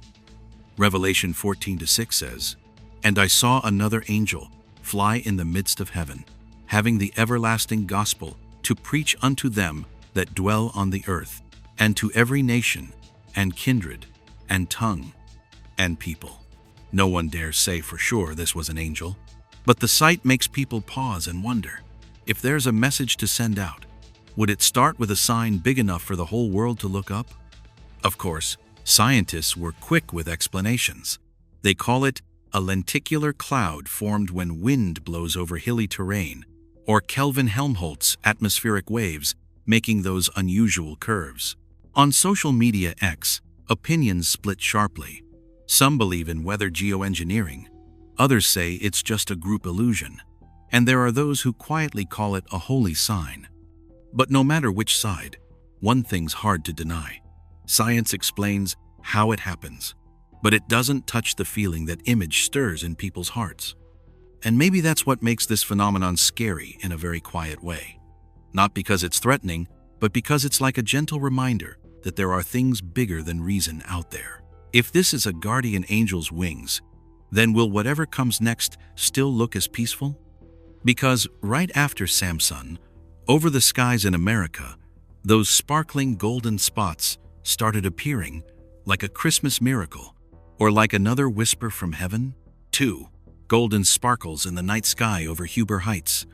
Revelation 14:6 says, "And I saw another angel fly in the midst of heaven, having the everlasting gospel to preach unto them that dwell on the earth, and to every nation, and kindred, and tongue, and people." No one dares say for sure this was an angel, but the sight makes people pause and wonder, if there's a message to send out, would it start with a sign big enough for the whole world to look up? Of course, scientists were quick with explanations. They call it a lenticular cloud formed when wind blows over hilly terrain, or Kelvin-Helmholtz atmospheric waves making those unusual curves. On social media X, opinions split sharply. Some believe in weather geoengineering, others say it's just a group illusion, and there are those who quietly call it a holy sign. But no matter which side, one thing's hard to deny. Science explains how it happens, but it doesn't touch the feeling that image stirs in people's hearts. And maybe that's what makes this phenomenon scary in a very quiet way. Not because it's threatening, but because it's like a gentle reminder that there are things bigger than reason out there. If this is a guardian angel's wings, then will whatever comes next still look as peaceful? Because right after Samsun, over the skies in America, those sparkling golden spots started appearing like a Christmas miracle, or like another whisper from heaven. 2. Golden sparkles in the night sky over Huber Heights.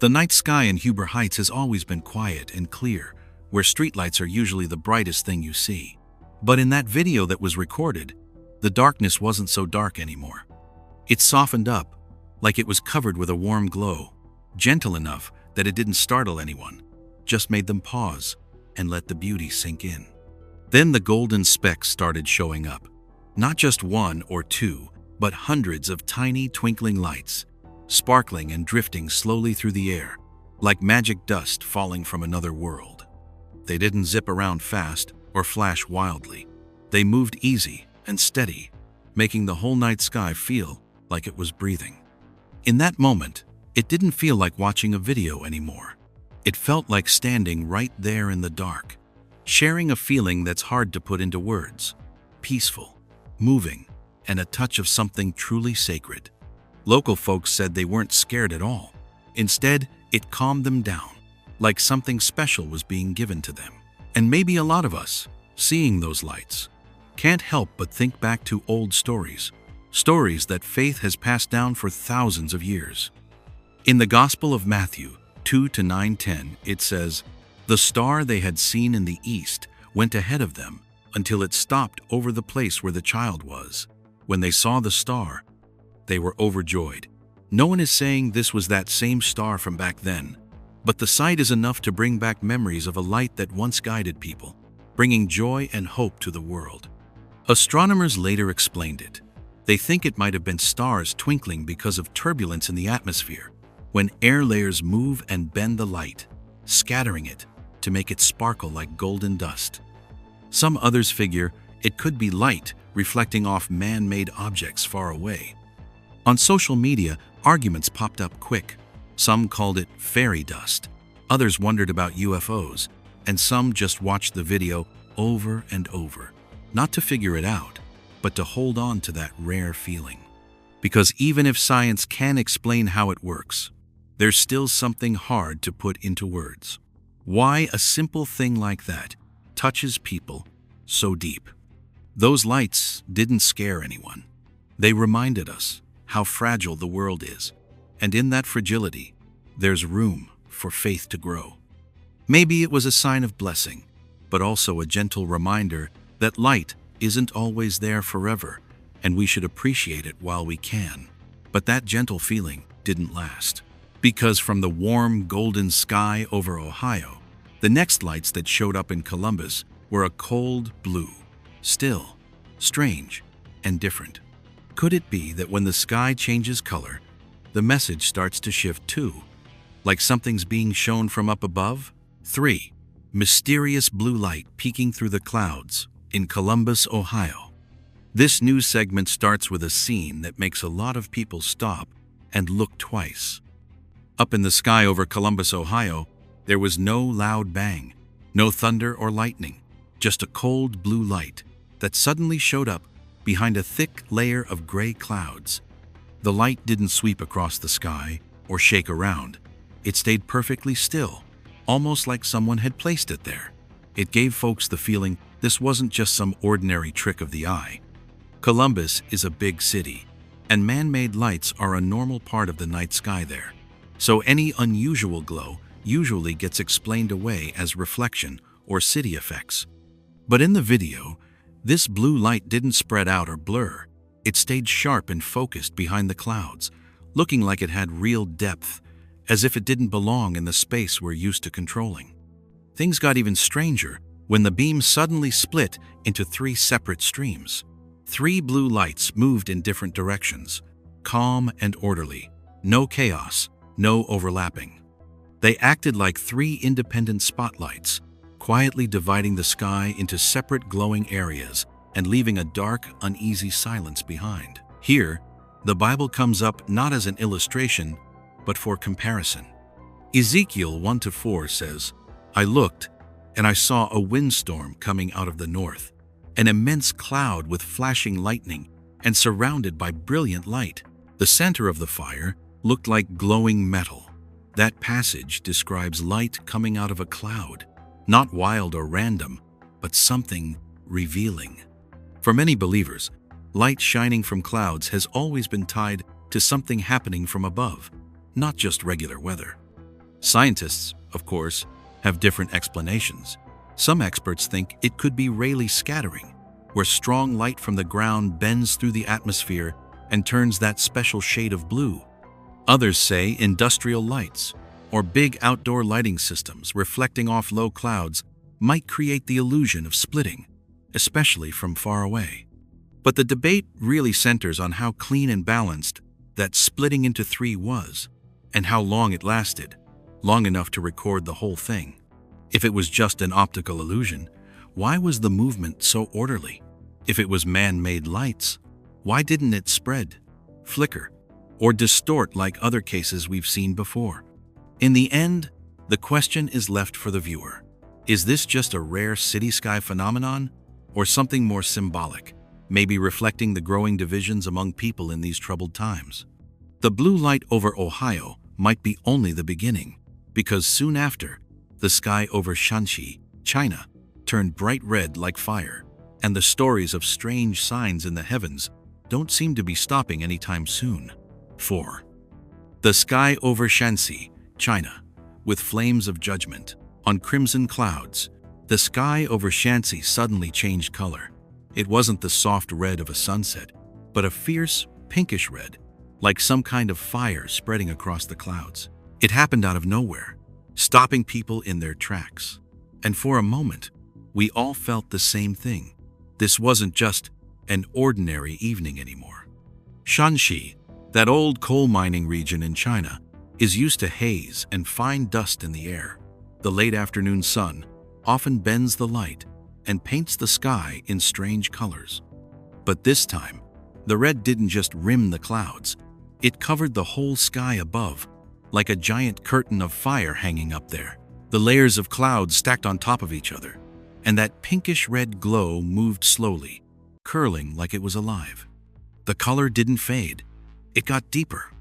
The night sky in Huber Heights has always been quiet and clear, where streetlights are usually the brightest thing you see. But in that video that was recorded, the darkness wasn't so dark anymore. It softened up, like it was covered with a warm glow, gentle enough that it didn't startle anyone, just made them pause and let the beauty sink in. Then the golden specks started showing up. Not just one or two, but hundreds of tiny twinkling lights, sparkling and drifting slowly through the air, like magic dust falling from another world. They didn't zip around fast or flash wildly. They moved easy and steady, making the whole night sky feel like it was breathing. In that moment, it didn't feel like watching a video anymore. It felt like standing right there in the dark, sharing a feeling that's hard to put into words. peaceful, moving, and a touch of something truly sacred. Local folks said they weren't scared at all. Instead, it calmed them down, like something special was being given to them. And maybe a lot of us, seeing those lights, can't help but think back to old stories, stories that faith has passed down for thousands of years. In the Gospel of Matthew 2-9-10, it says, "The star they had seen in the east went ahead of them until it stopped over the place where the child was. When they saw the star, they were overjoyed." No one is saying this was that same star from back then, but the sight is enough to bring back memories of a light that once guided people, bringing joy and hope to the world. Astronomers later explained it. They think it might have been stars twinkling because of turbulence in the atmosphere, when air layers move and bend the light, scattering it to make it sparkle like golden dust. Some others figure it could be light reflecting off man-made objects far away. On social media, arguments popped up quick. Some called it fairy dust, others wondered about UFOs, and some just watched the video over and over, not to figure it out, but to hold on to that rare feeling. Because even if science can explain how it works, there's still something hard to put into words. Why a simple thing like that touches people so deep. Those lights didn't scare anyone. They reminded us how fragile the world is, and in that fragility, there's room for faith to grow. Maybe it was a sign of blessing, but also a gentle reminder that light isn't always there forever, and we should appreciate it while we can. But that gentle feeling didn't last, because from the warm golden sky over Ohio, the next lights that showed up in Columbus were a cold blue, still, strange, and different. Could it be that when the sky changes color, the message starts to shift too, like something's being shown from up above? 3. Mysterious blue light peeking through the clouds in Columbus, Ohio. This news segment starts with a scene that makes a lot of people stop and look twice. Up in the sky over Columbus, Ohio, there was no loud bang, no thunder or lightning, just a cold blue light that suddenly showed up behind a thick layer of gray clouds. The light didn't sweep across the sky or shake around. It stayed perfectly still, almost like someone had placed it there. It gave folks the feeling this wasn't just some ordinary trick of the eye. Columbus is a big city, and man-made lights are a normal part of the night sky there. So any unusual glow usually gets explained away as reflection or city effects. But in the video, this blue light didn't spread out or blur. It stayed sharp and focused behind the clouds, looking like it had real depth, as if it didn't belong in the space we're used to controlling. Things got even stranger when the beam suddenly split into 3 separate streams. 3 blue lights moved in different directions, calm and orderly, no chaos, no overlapping. They acted like 3 independent spotlights, quietly dividing the sky into separate glowing areas and leaving a dark, uneasy silence behind. Here, the Bible comes up not as an illustration, but for comparison. Ezekiel 1-4 says, "I looked, and I saw a windstorm coming out of the north, an immense cloud with flashing lightning and surrounded by brilliant light. The center of the fire looked like glowing metal." That passage describes light coming out of a cloud, not wild or random, but something revealing. For many believers, light shining from clouds has always been tied to something happening from above, not just regular weather. Scientists, of course, have different explanations. Some experts think it could be Rayleigh scattering, where strong light from the ground bends through the atmosphere and turns that special shade of blue. Others say industrial lights, or big outdoor lighting systems reflecting off low clouds, might create the illusion of splitting, especially from far away. But the debate really centers on how clean and balanced that splitting into 3 was, and how long it lasted, long enough to record the whole thing. If it was just an optical illusion, why was the movement so orderly? If it was man-made lights, why didn't it spread, flicker, or distort like other cases we've seen before? In the end, the question is left for the viewer. Is this just a rare city sky phenomenon, or something more symbolic, maybe reflecting the growing divisions among people in these troubled times. The blue light over Ohio might be only the beginning, because soon after, the sky over Shanxi, China, turned bright red like fire, and the stories of strange signs in the heavens don't seem to be stopping anytime soon. 4. The sky over Shanxi, China, with flames of judgment. On crimson clouds, the sky over Shanxi suddenly changed color. It wasn't the soft red of a sunset, but a fierce, pinkish red, like some kind of fire spreading across the clouds. It happened out of nowhere, stopping people in their tracks. And for a moment, we all felt the same thing. This wasn't just an ordinary evening anymore. Shanxi, that old coal mining region in China, is used to haze and fine dust in the air. The late afternoon sun often bends the light and paints the sky in strange colors. But this time, the red didn't just rim the clouds, it covered the whole sky above, like a giant curtain of fire hanging up there. The layers of clouds stacked on top of each other, and that pinkish red glow moved slowly, curling like it was alive. The color didn't fade, it got deeper,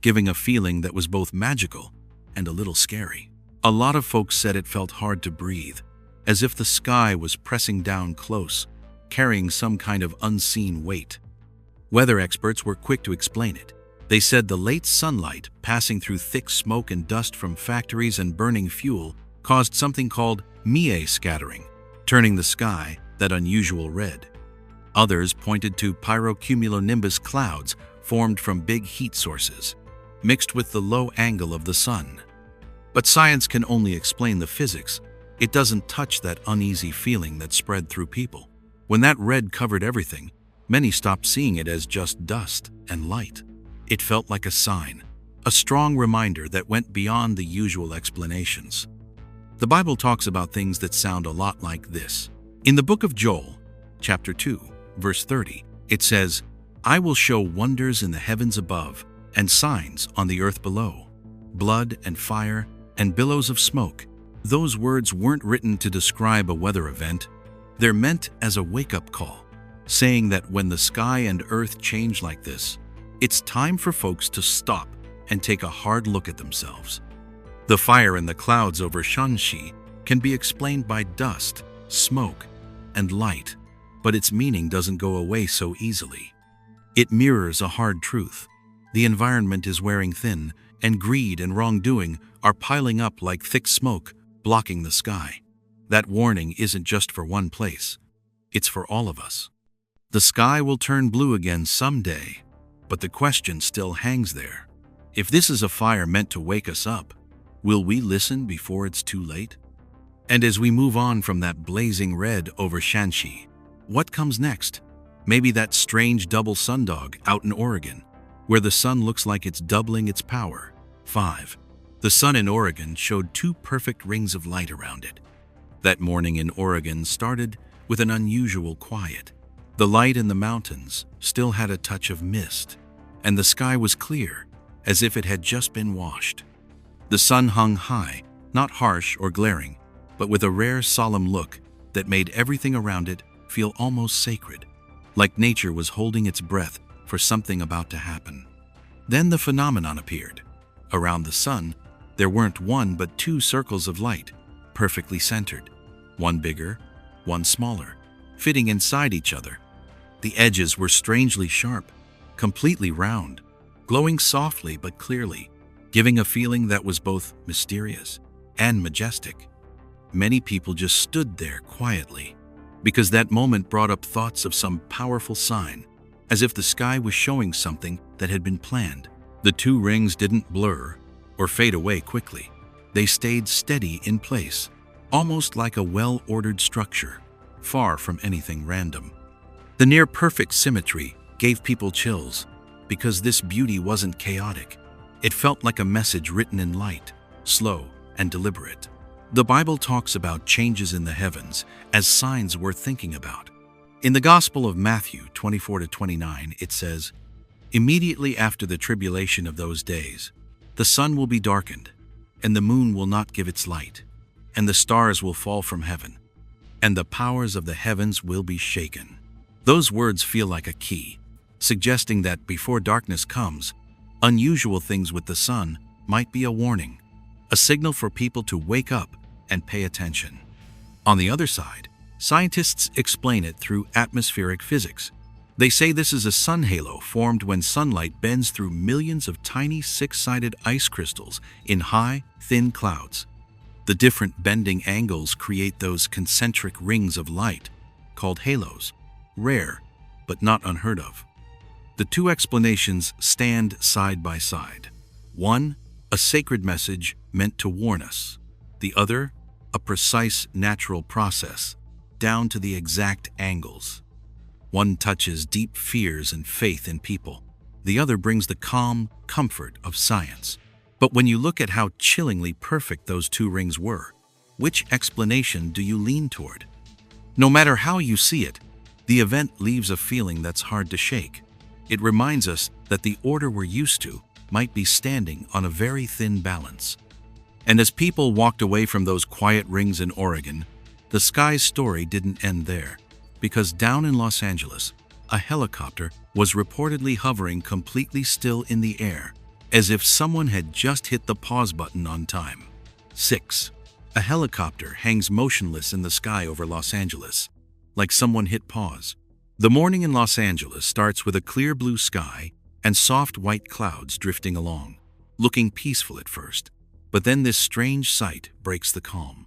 giving a feeling that was both magical and a little scary. A lot of folks said it felt hard to breathe, as if the sky was pressing down close, carrying some kind of unseen weight. Weather experts were quick to explain it. They said the late sunlight passing through thick smoke and dust from factories and burning fuel caused something called mie scattering, turning the sky that unusual red. Others pointed to pyrocumulonimbus clouds formed from big heat sources, mixed with the low angle of the sun. But science can only explain the physics. It doesn't touch that uneasy feeling that spread through people. When that red covered everything, many stopped seeing it as just dust and light. It felt like a sign, a strong reminder that went beyond the usual explanations. The Bible talks about things that sound a lot like this. In the book of Joel, chapter 2, verse 30, it says, "I will show wonders in the heavens above and signs on the earth below, blood and fire and billows of smoke." Those words weren't written to describe a weather event. They're meant as a wake-up call, saying that when the sky and earth change like this, it's time for folks to stop and take a hard look at themselves. The fire in the clouds over Shanxi can be explained by dust, smoke, and light, but its meaning doesn't go away so easily. It mirrors a hard truth. The environment is wearing thin, and greed and wrongdoing are piling up like thick smoke, blocking the sky. That warning isn't just for one place. It's for all of us. The sky will turn blue again someday, but the question still hangs there. If this is a fire meant to wake us up, will we listen before it's too late? And as we move on from that blazing red over Shanxi, what comes next? Maybe that strange double sundog out in Oregon, where the sun looks like it's doubling its power. 5. The sun in Oregon showed 2 perfect rings of light around it. That morning in Oregon started with an unusual quiet. The light in the mountains still had a touch of mist, and the sky was clear, as if it had just been washed. The sun hung high, not harsh or glaring, but with a rare solemn look that made everything around it feel almost sacred, like nature was holding its breath for something about to happen. Then the phenomenon appeared. Around the sun, there weren't 1 but 2 circles of light, perfectly centered, one bigger, one smaller, fitting inside each other. The edges were strangely sharp, completely round, glowing softly but clearly, giving a feeling that was both mysterious and majestic. Many people just stood there quietly, because that moment brought up thoughts of some powerful sign, as if the sky was showing something that had been planned. The 2 rings didn't blur or fade away quickly. They stayed steady in place, almost like a well-ordered structure, far from anything random. The near-perfect symmetry gave people chills, because this beauty wasn't chaotic. It felt like a message written in light, slow and deliberate. The Bible talks about changes in the heavens as signs worth thinking about. In the Gospel of Matthew 24-29, it says, "Immediately after the tribulation of those days, the sun will be darkened, and the moon will not give its light, and the stars will fall from heaven, and the powers of the heavens will be shaken. Those words feel like a key, suggesting that before darkness comes, unusual things with the sun might be a warning, a signal for people to wake up and pay attention. On the other side, scientists explain it through atmospheric physics. They say this is a sun halo formed when sunlight bends through millions of tiny six-sided ice crystals in high, thin clouds. The different bending angles create those concentric rings of light, called halos, rare but not unheard of. The two explanations stand side by side. One, a sacred message meant to warn us. The other, a precise natural process, down to the exact angles. One touches deep fears and faith in people. The other brings the calm comfort of science. But when you look at how chillingly perfect those two rings were, which explanation do you lean toward? No matter how you see it, the event leaves a feeling that's hard to shake. It reminds us that the order we're used to might be standing on a very thin balance. And as people walked away from those quiet rings in Oregon, the sky's story didn't end there, because down in Los Angeles, a helicopter was reportedly hovering completely still in the air, as if someone had just hit the pause button on time. 6. A helicopter hangs motionless in the sky over Los Angeles, like someone hit pause. The morning in Los Angeles starts with a clear blue sky and soft white clouds drifting along, looking peaceful at first. But then this strange sight breaks the calm.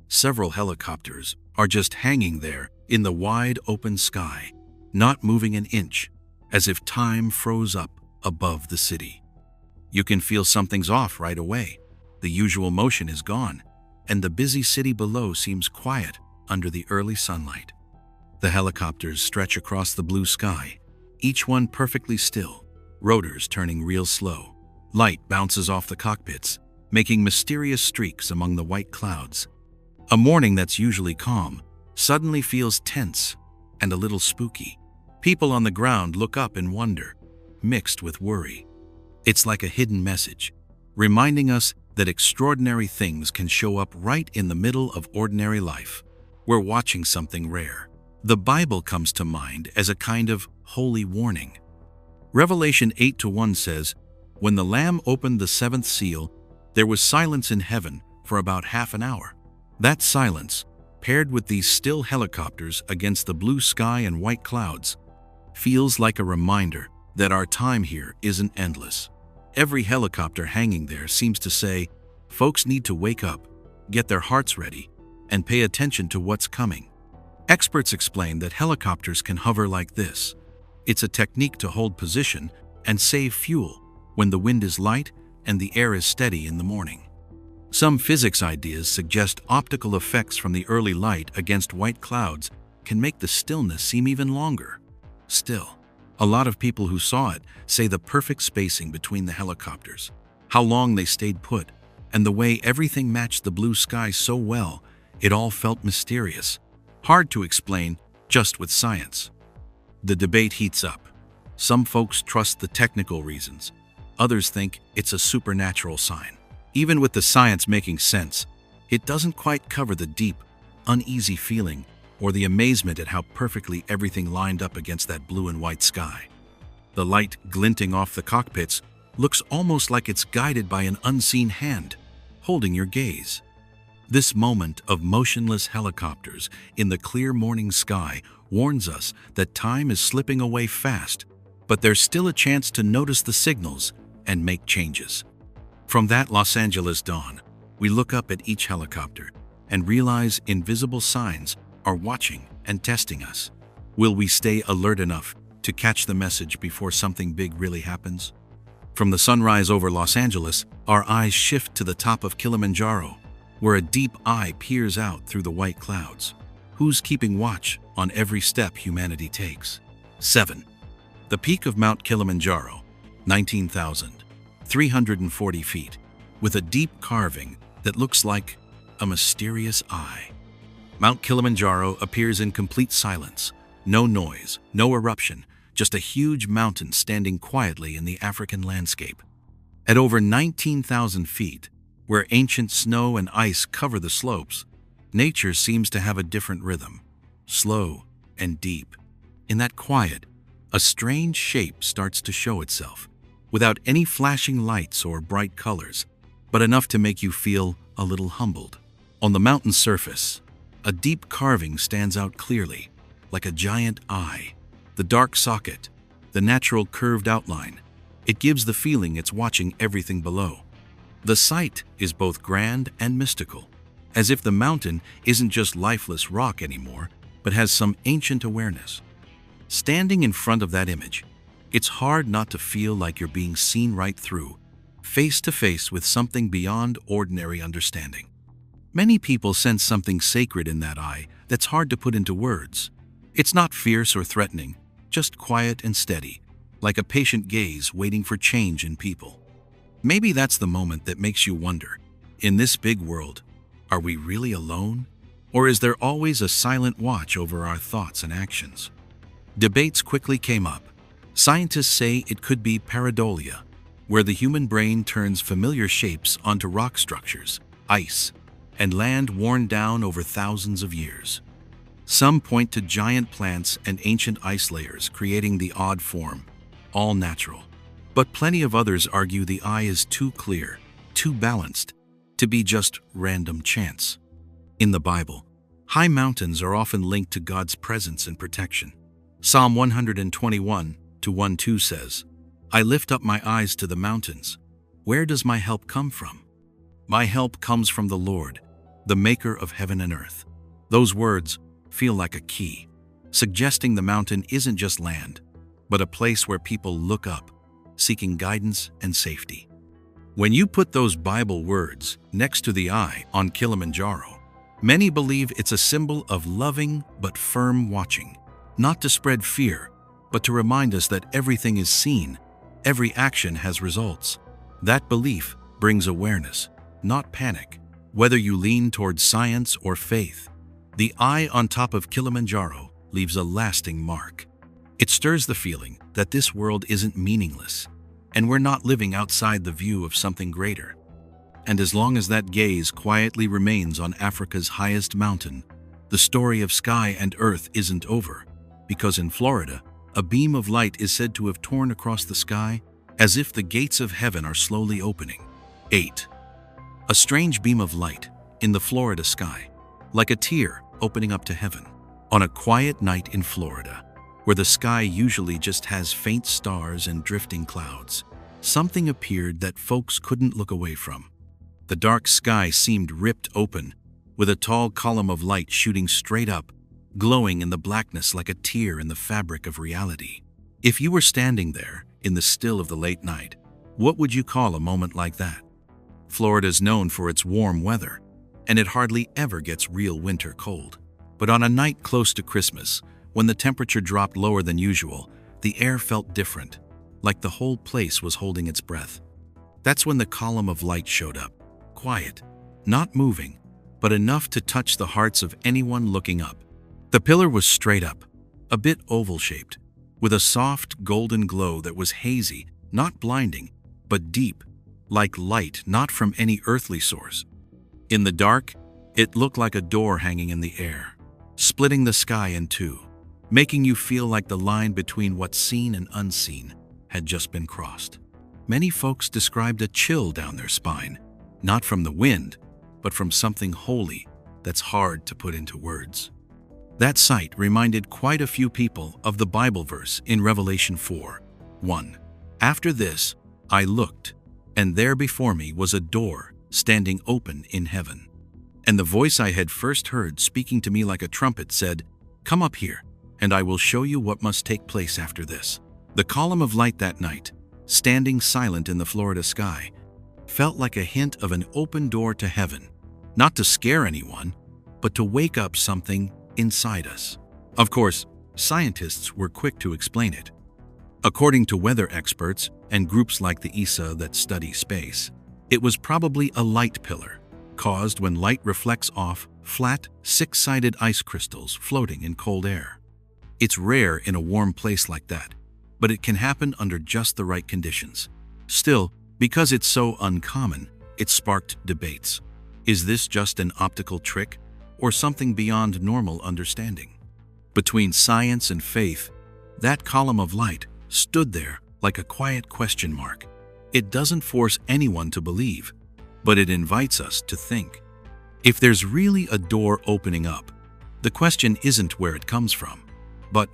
Several helicopters are just hanging there in the wide open sky, not moving an inch, as if time froze up above the city. You can feel something's off right away. The usual motion is gone, and the busy city below seems quiet under the early sunlight. The helicopters stretch across the blue sky, each one perfectly still, rotors turning real slow. Light bounces off the cockpits, making mysterious streaks among the white clouds. A morning that's usually calm suddenly feels tense and a little spooky. People on the ground look up in wonder, mixed with worry. It's like a hidden message, reminding us that extraordinary things can show up right in the middle of ordinary life. We're watching something rare. The Bible comes to mind as a kind of holy warning. Revelation 8:1 says, "When the Lamb opened the seventh seal, there was silence in heaven for about half an hour." That silence, paired with these still helicopters against the blue sky and white clouds, feels like a reminder that our time here isn't endless. Every helicopter hanging there seems to say, folks need to wake up, get their hearts ready, and pay attention to what's coming. Experts explain that helicopters can hover like this. It's a technique to hold position and save fuel when the wind is light and the air is steady in the morning. Some physics ideas suggest optical effects from the early light against white clouds can make the stillness seem even longer. Still, a lot of people who saw it say the perfect spacing between the helicopters, how long they stayed put, and the way everything matched the blue sky so well, it all felt mysterious. Hard to explain just with science. The debate heats up. Some folks trust the technical reasons. Others think it's a supernatural sign. Even with the science making sense, it doesn't quite cover the deep, uneasy feeling or the amazement at how perfectly everything lined up against that blue and white sky. The light glinting off the cockpits looks almost like it's guided by an unseen hand, holding your gaze. This moment of motionless helicopters in the clear morning sky warns us that time is slipping away fast, but there's still a chance to notice the signals and make changes. From that Los Angeles dawn, we look up at each helicopter and realize invisible signs are watching and testing us. Will we stay alert enough to catch the message before something big really happens? From the sunrise over Los Angeles, our eyes shift to the top of Kilimanjaro, where a deep eye peers out through the white clouds. Who's keeping watch on every step humanity takes? 7. The peak of Mount Kilimanjaro, 19,340 feet, with a deep carving that looks like a mysterious eye. Mount Kilimanjaro appears in complete silence. No noise, no eruption, just a huge mountain standing quietly in the African landscape. At over 19,000 feet, where ancient snow and ice cover the slopes, nature seems to have a different rhythm, slow and deep. In that quiet, a strange shape starts to show itself, without any flashing lights or bright colors, but enough to make you feel a little humbled. On the mountain's surface, a deep carving stands out clearly, like a giant eye. The dark socket, the natural curved outline, it gives the feeling it's watching everything below. The sight is both grand and mystical, as if the mountain isn't just lifeless rock anymore, but has some ancient awareness. Standing in front of that image, it's hard not to feel like you're being seen right through, face to face with something beyond ordinary understanding. Many people sense something sacred in that eye that's hard to put into words. It's not fierce or threatening, just quiet and steady, like a patient gaze waiting for change in people. Maybe that's the moment that makes you wonder, in this big world, are we really alone? Or is there always a silent watch over our thoughts and actions? Debates quickly came up. Scientists say it could be pareidolia, where the human brain turns familiar shapes onto rock structures, ice, and land worn down over thousands of years. Some point to giant plants and ancient ice layers creating the odd form, all natural. But plenty of others argue the eye is too clear, too balanced, to be just random chance. In the Bible, high mountains are often linked to God's presence and protection. Psalm 121:1-2 says, "I lift up my eyes to the mountains. Where does my help come from? My help comes from the Lord, the maker of heaven and earth." Those words feel like a key, suggesting the mountain isn't just land, but a place where people look up, seeking guidance and safety. When you put those Bible words next to the eye on Kilimanjaro, many believe it's a symbol of loving but firm watching, not to spread fear, but to remind us that everything is seen, every action has results. That belief brings awareness, not panic. Whether you lean towards science or faith, the eye on top of Kilimanjaro leaves a lasting mark. It stirs the feeling that this world isn't meaningless, and we're not living outside the view of something greater. And as long as that gaze quietly remains on Africa's highest mountain, the story of sky and earth isn't over, because in Florida, a beam of light is said to have torn across the sky as if the gates of heaven are slowly opening. 8. A strange beam of light in the Florida sky, like a tear opening up to heaven. On a quiet night in Florida, where the sky usually just has faint stars and drifting clouds, something appeared that folks couldn't look away from. The dark sky seemed ripped open, with a tall column of light shooting straight up, glowing in the blackness like a tear in the fabric of reality. If you were standing there in the still of the late night, what would you call a moment like that? Florida's known for its warm weather, and it hardly ever gets real winter cold. But on a night close to Christmas, when the temperature dropped lower than usual, the air felt different, like the whole place was holding its breath. That's when the column of light showed up, quiet, not moving, but enough to touch the hearts of anyone looking up. The pillar was straight up, a bit oval-shaped, with a soft golden glow that was hazy, not blinding, but deep, like light not from any earthly source. In the dark, it looked like a door hanging in the air, splitting the sky in two, making you feel like the line between what's seen and unseen had just been crossed. Many folks described a chill down their spine, not from the wind, but from something holy that's hard to put into words. That sight reminded quite a few people of the Bible verse in Revelation 4:1. "After this, I looked, and there before me was a door standing open in heaven. And the voice I had first heard speaking to me like a trumpet said, 'Come up here, and I will show you what must take place after this.'" The column of light that night, standing silent in the Florida sky, felt like a hint of an open door to heaven, not to scare anyone, but to wake up something inside us. Of course, scientists were quick to explain it. According to weather experts and groups like the ESA that study space, it was probably a light pillar, caused when light reflects off flat, six-sided ice crystals floating in cold air. It's rare in a warm place like that, but it can happen under just the right conditions. Still, because it's so uncommon, it sparked debates. Is this just an optical trick, or something beyond normal understanding. Between science and faith, that column of light stood there like a quiet question mark. It doesn't force anyone to believe, but it invites us to think. If there's really a door opening up, the question isn't where it comes from, but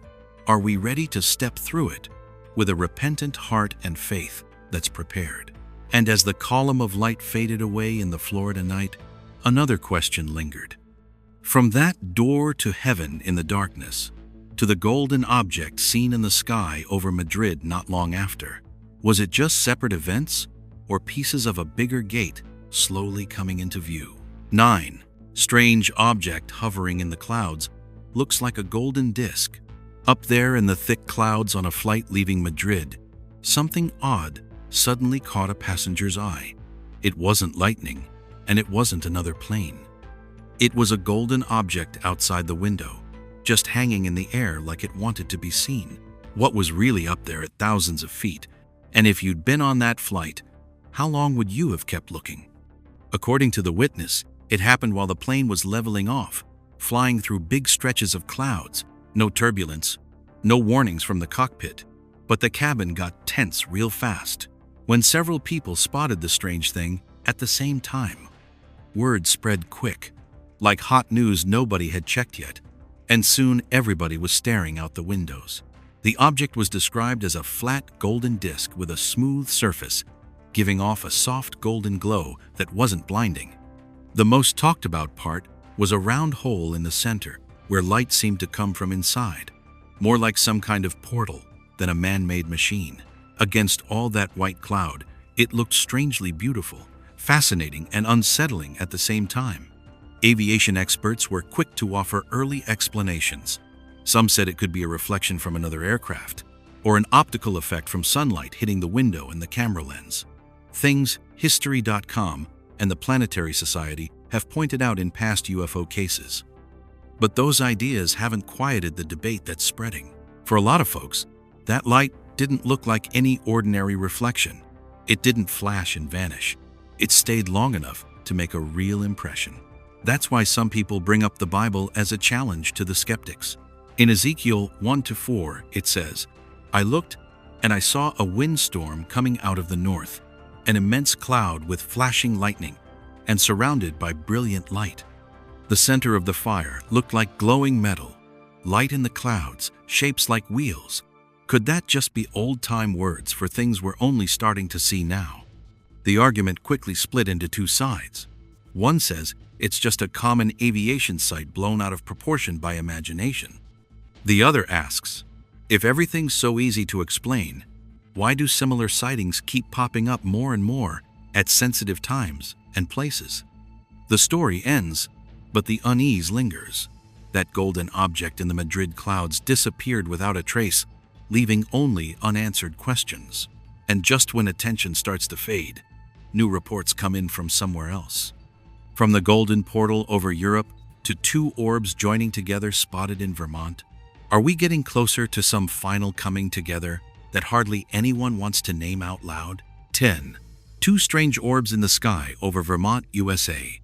are we ready to step through it with a repentant heart and faith that's prepared? And as the column of light faded away in the Florida night, another question lingered. From that door to heaven in the darkness, to the golden object seen in the sky over Madrid not long after, was it just separate events or pieces of a bigger gate slowly coming into view? 9. Strange object hovering in the clouds looks like a golden disc. Up there in the thick clouds on a flight leaving Madrid, something odd suddenly caught a passenger's eye. It wasn't lightning, and it wasn't another plane. It was a golden object outside the window, just hanging in the air like it wanted to be seen. What was really up there at thousands of feet? And if you'd been on that flight, how long would you have kept looking? According to the witness, it happened while the plane was leveling off, flying through big stretches of clouds. No turbulence, no warnings from the cockpit, but the cabin got tense real fast when several people spotted the strange thing at the same time. Word spread quick, like hot news nobody had checked yet, and soon everybody was staring out the windows. The object was described as a flat golden disc with a smooth surface, giving off a soft golden glow that wasn't blinding. The most talked about part was a round hole in the center where light seemed to come from inside, more like some kind of portal than a man-made machine. Against all that white cloud, it looked strangely beautiful, fascinating and unsettling at the same time. Aviation experts were quick to offer early explanations. Some said it could be a reflection from another aircraft, or an optical effect from sunlight hitting the window and the camera lens. Things History.com and the Planetary Society have pointed out in past UFO cases. But those ideas haven't quieted the debate that's spreading. For a lot of folks, that light didn't look like any ordinary reflection. It didn't flash and vanish. It stayed long enough to make a real impression. That's why some people bring up the Bible as a challenge to the skeptics. In Ezekiel 1-4, it says, "I looked, and I saw a windstorm coming out of the north, an immense cloud with flashing lightning, and surrounded by brilliant light. The center of the fire looked like glowing metal, light in the clouds, shapes like wheels." Could that just be old-time words for things we're only starting to see now? The argument quickly split into two sides. One says it's just a common aviation sight blown out of proportion by imagination. The other asks, if everything's so easy to explain, why do similar sightings keep popping up more and more at sensitive times and places? The story ends, but the unease lingers. That golden object in the Madrid clouds disappeared without a trace, leaving only unanswered questions. And just when attention starts to fade, new reports come in from somewhere else. From the golden portal over Europe to two orbs joining together spotted in Vermont, are we getting closer to some final coming together that hardly anyone wants to name out loud? 10. Two strange orbs in the sky over Vermont, USA.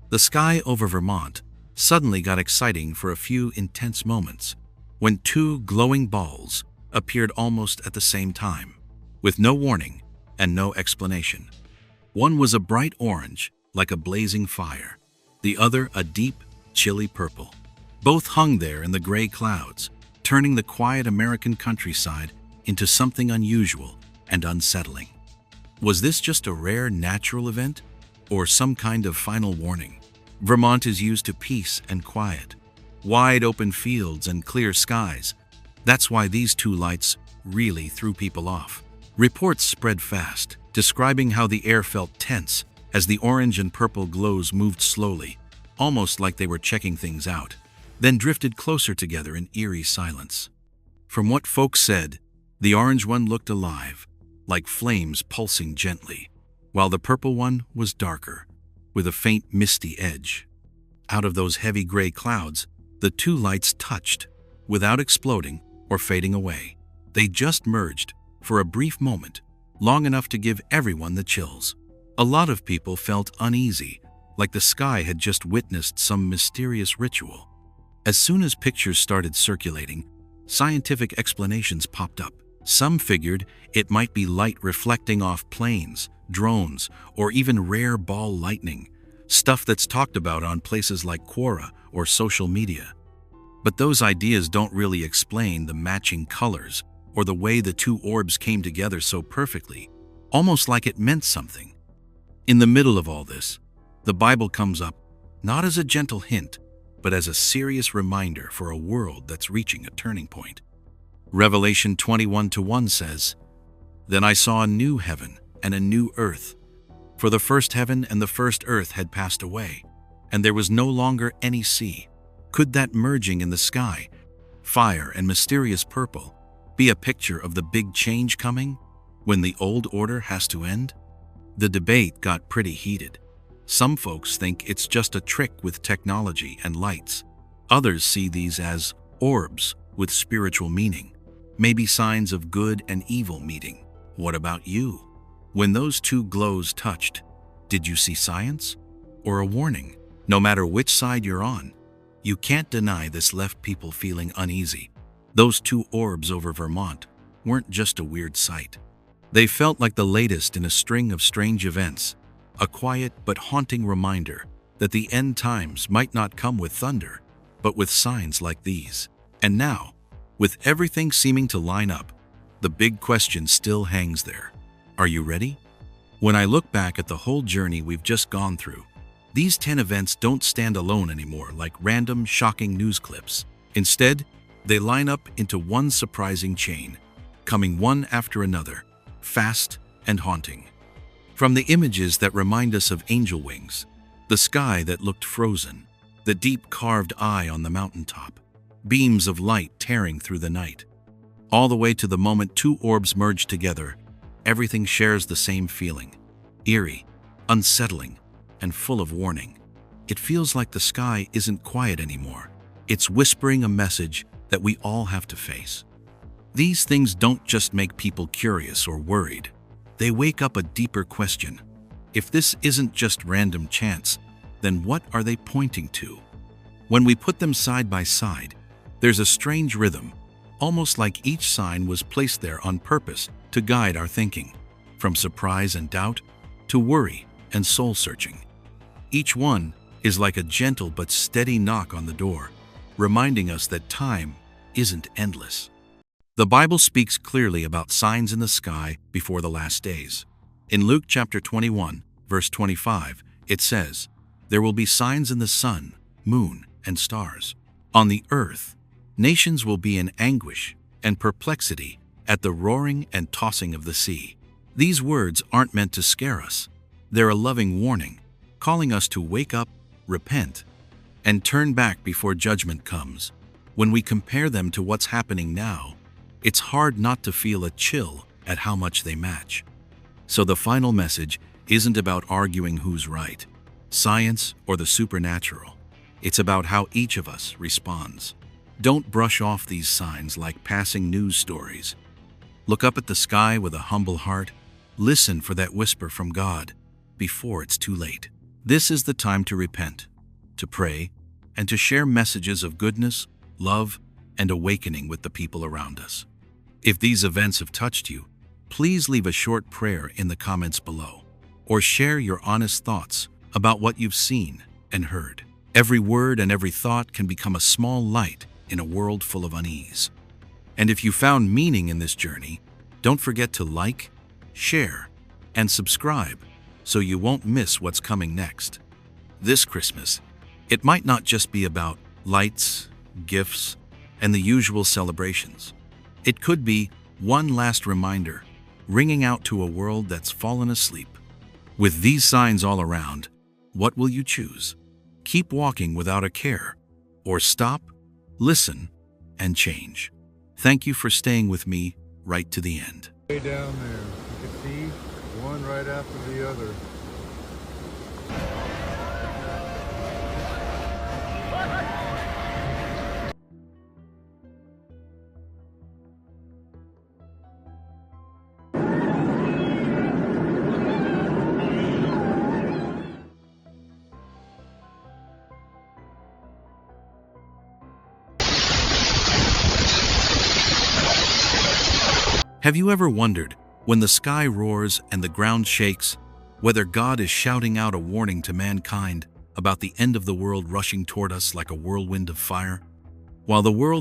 The sky over Vermont suddenly got exciting for a few intense moments when two glowing balls appeared almost at the same time, with no warning and no explanation. One was a bright orange, like a blazing fire. The other a deep, chilly purple. Both hung there in the gray clouds, turning the quiet American countryside into something unusual and unsettling. Was this just a rare natural event, or some kind of final warning? Vermont is used to peace and quiet, wide open fields and clear skies. That's why these two lights really threw people off. Reports spread fast, describing how the air felt tense as the orange and purple glows moved slowly, almost like they were checking things out, then drifted closer together in eerie silence. From what folks said, the orange one looked alive, like flames pulsing gently, while the purple one was darker, with a faint misty edge. Out of those heavy gray clouds, the two lights touched, without exploding or fading away. They just merged for a brief moment, long enough to give everyone the chills. A lot of people felt uneasy, like the sky had just witnessed some mysterious ritual. As soon as pictures started circulating, scientific explanations popped up. Some figured it might be light reflecting off planes, drones, or even rare ball lightning, stuff that's talked about on places like Quora or social media. But those ideas don't really explain the matching colors or the way the two orbs came together so perfectly, almost like it meant something. In the middle of all this, the Bible comes up not as a gentle hint, but as a serious reminder for a world that's reaching a turning point. Revelation 21:1 says, "Then I saw a new heaven and a new earth, for the first heaven and the first earth had passed away, and there was no longer any sea." Could that merging in the sky, fire and mysterious purple, be a picture of the big change coming, when the old order has to end? The debate got pretty heated. Some folks think it's just a trick with technology and lights. Others see these as orbs with spiritual meaning, maybe signs of good and evil meeting. What about you? When those two glows touched, did you see science or a warning? No matter which side you're on, you can't deny this left people feeling uneasy. Those two orbs over Vermont weren't just a weird sight. They felt like the latest in a string of strange events, a quiet but haunting reminder that the end times might not come with thunder, but with signs like these. And now, with everything seeming to line up, the big question still hangs there. Are you ready? When I look back at the whole journey we've just gone through, these 10 events don't stand alone anymore like random, shocking news clips. Instead, they line up into one surprising chain, coming one after another, fast and haunting. From the images that remind us of angel wings, the sky that looked frozen, the deep carved eye on the mountaintop, beams of light tearing through the night, all the way to the moment two orbs merge together, everything shares the same feeling: eerie, unsettling, and full of warning. It feels like the sky isn't quiet anymore. It's whispering a message that we all have to face. These things don't just make people curious or worried. They wake up a deeper question. If this isn't just random chance, then what are they pointing to? When we put them side by side, there's a strange rhythm, almost like each sign was placed there on purpose to guide our thinking, from surprise and doubt to worry and soul-searching. Each one is like a gentle but steady knock on the door, reminding us that time isn't endless. The Bible speaks clearly about signs in the sky before the last days. In Luke chapter 21, verse 25, it says, "There will be signs in the sun, moon, and stars. On the earth, nations will be in anguish and perplexity at the roaring and tossing of the sea." These words aren't meant to scare us. They're a loving warning, calling us to wake up, repent, and turn back before judgment comes. When we compare them to what's happening now, it's hard not to feel a chill at how much they match. So the final message isn't about arguing who's right, science or the supernatural. It's about how each of us responds. Don't brush off these signs like passing news stories. Look up at the sky with a humble heart. Listen for that whisper from God before it's too late. This is the time to repent, to pray, and to share messages of goodness, love, and awakening with the people around us. If these events have touched you, please leave a short prayer in the comments below, or share your honest thoughts about what you've seen and heard. Every word and every thought can become a small light in a world full of unease. And if you found meaning in this journey, don't forget to like, share, and subscribe so you won't miss what's coming next. This Christmas, it might not just be about lights, gifts, and the usual celebrations. It could be one last reminder, ringing out to a world that's fallen asleep. With these signs all around, what will you choose? Keep walking without a care, or stop, listen, and change. Thank you for staying with me right to the end. Way down there, you can see one right after the other. Have you ever wondered, when the sky roars and the ground shakes, whether God is shouting out a warning to mankind about the end of the world rushing toward us like a whirlwind of fire? While the world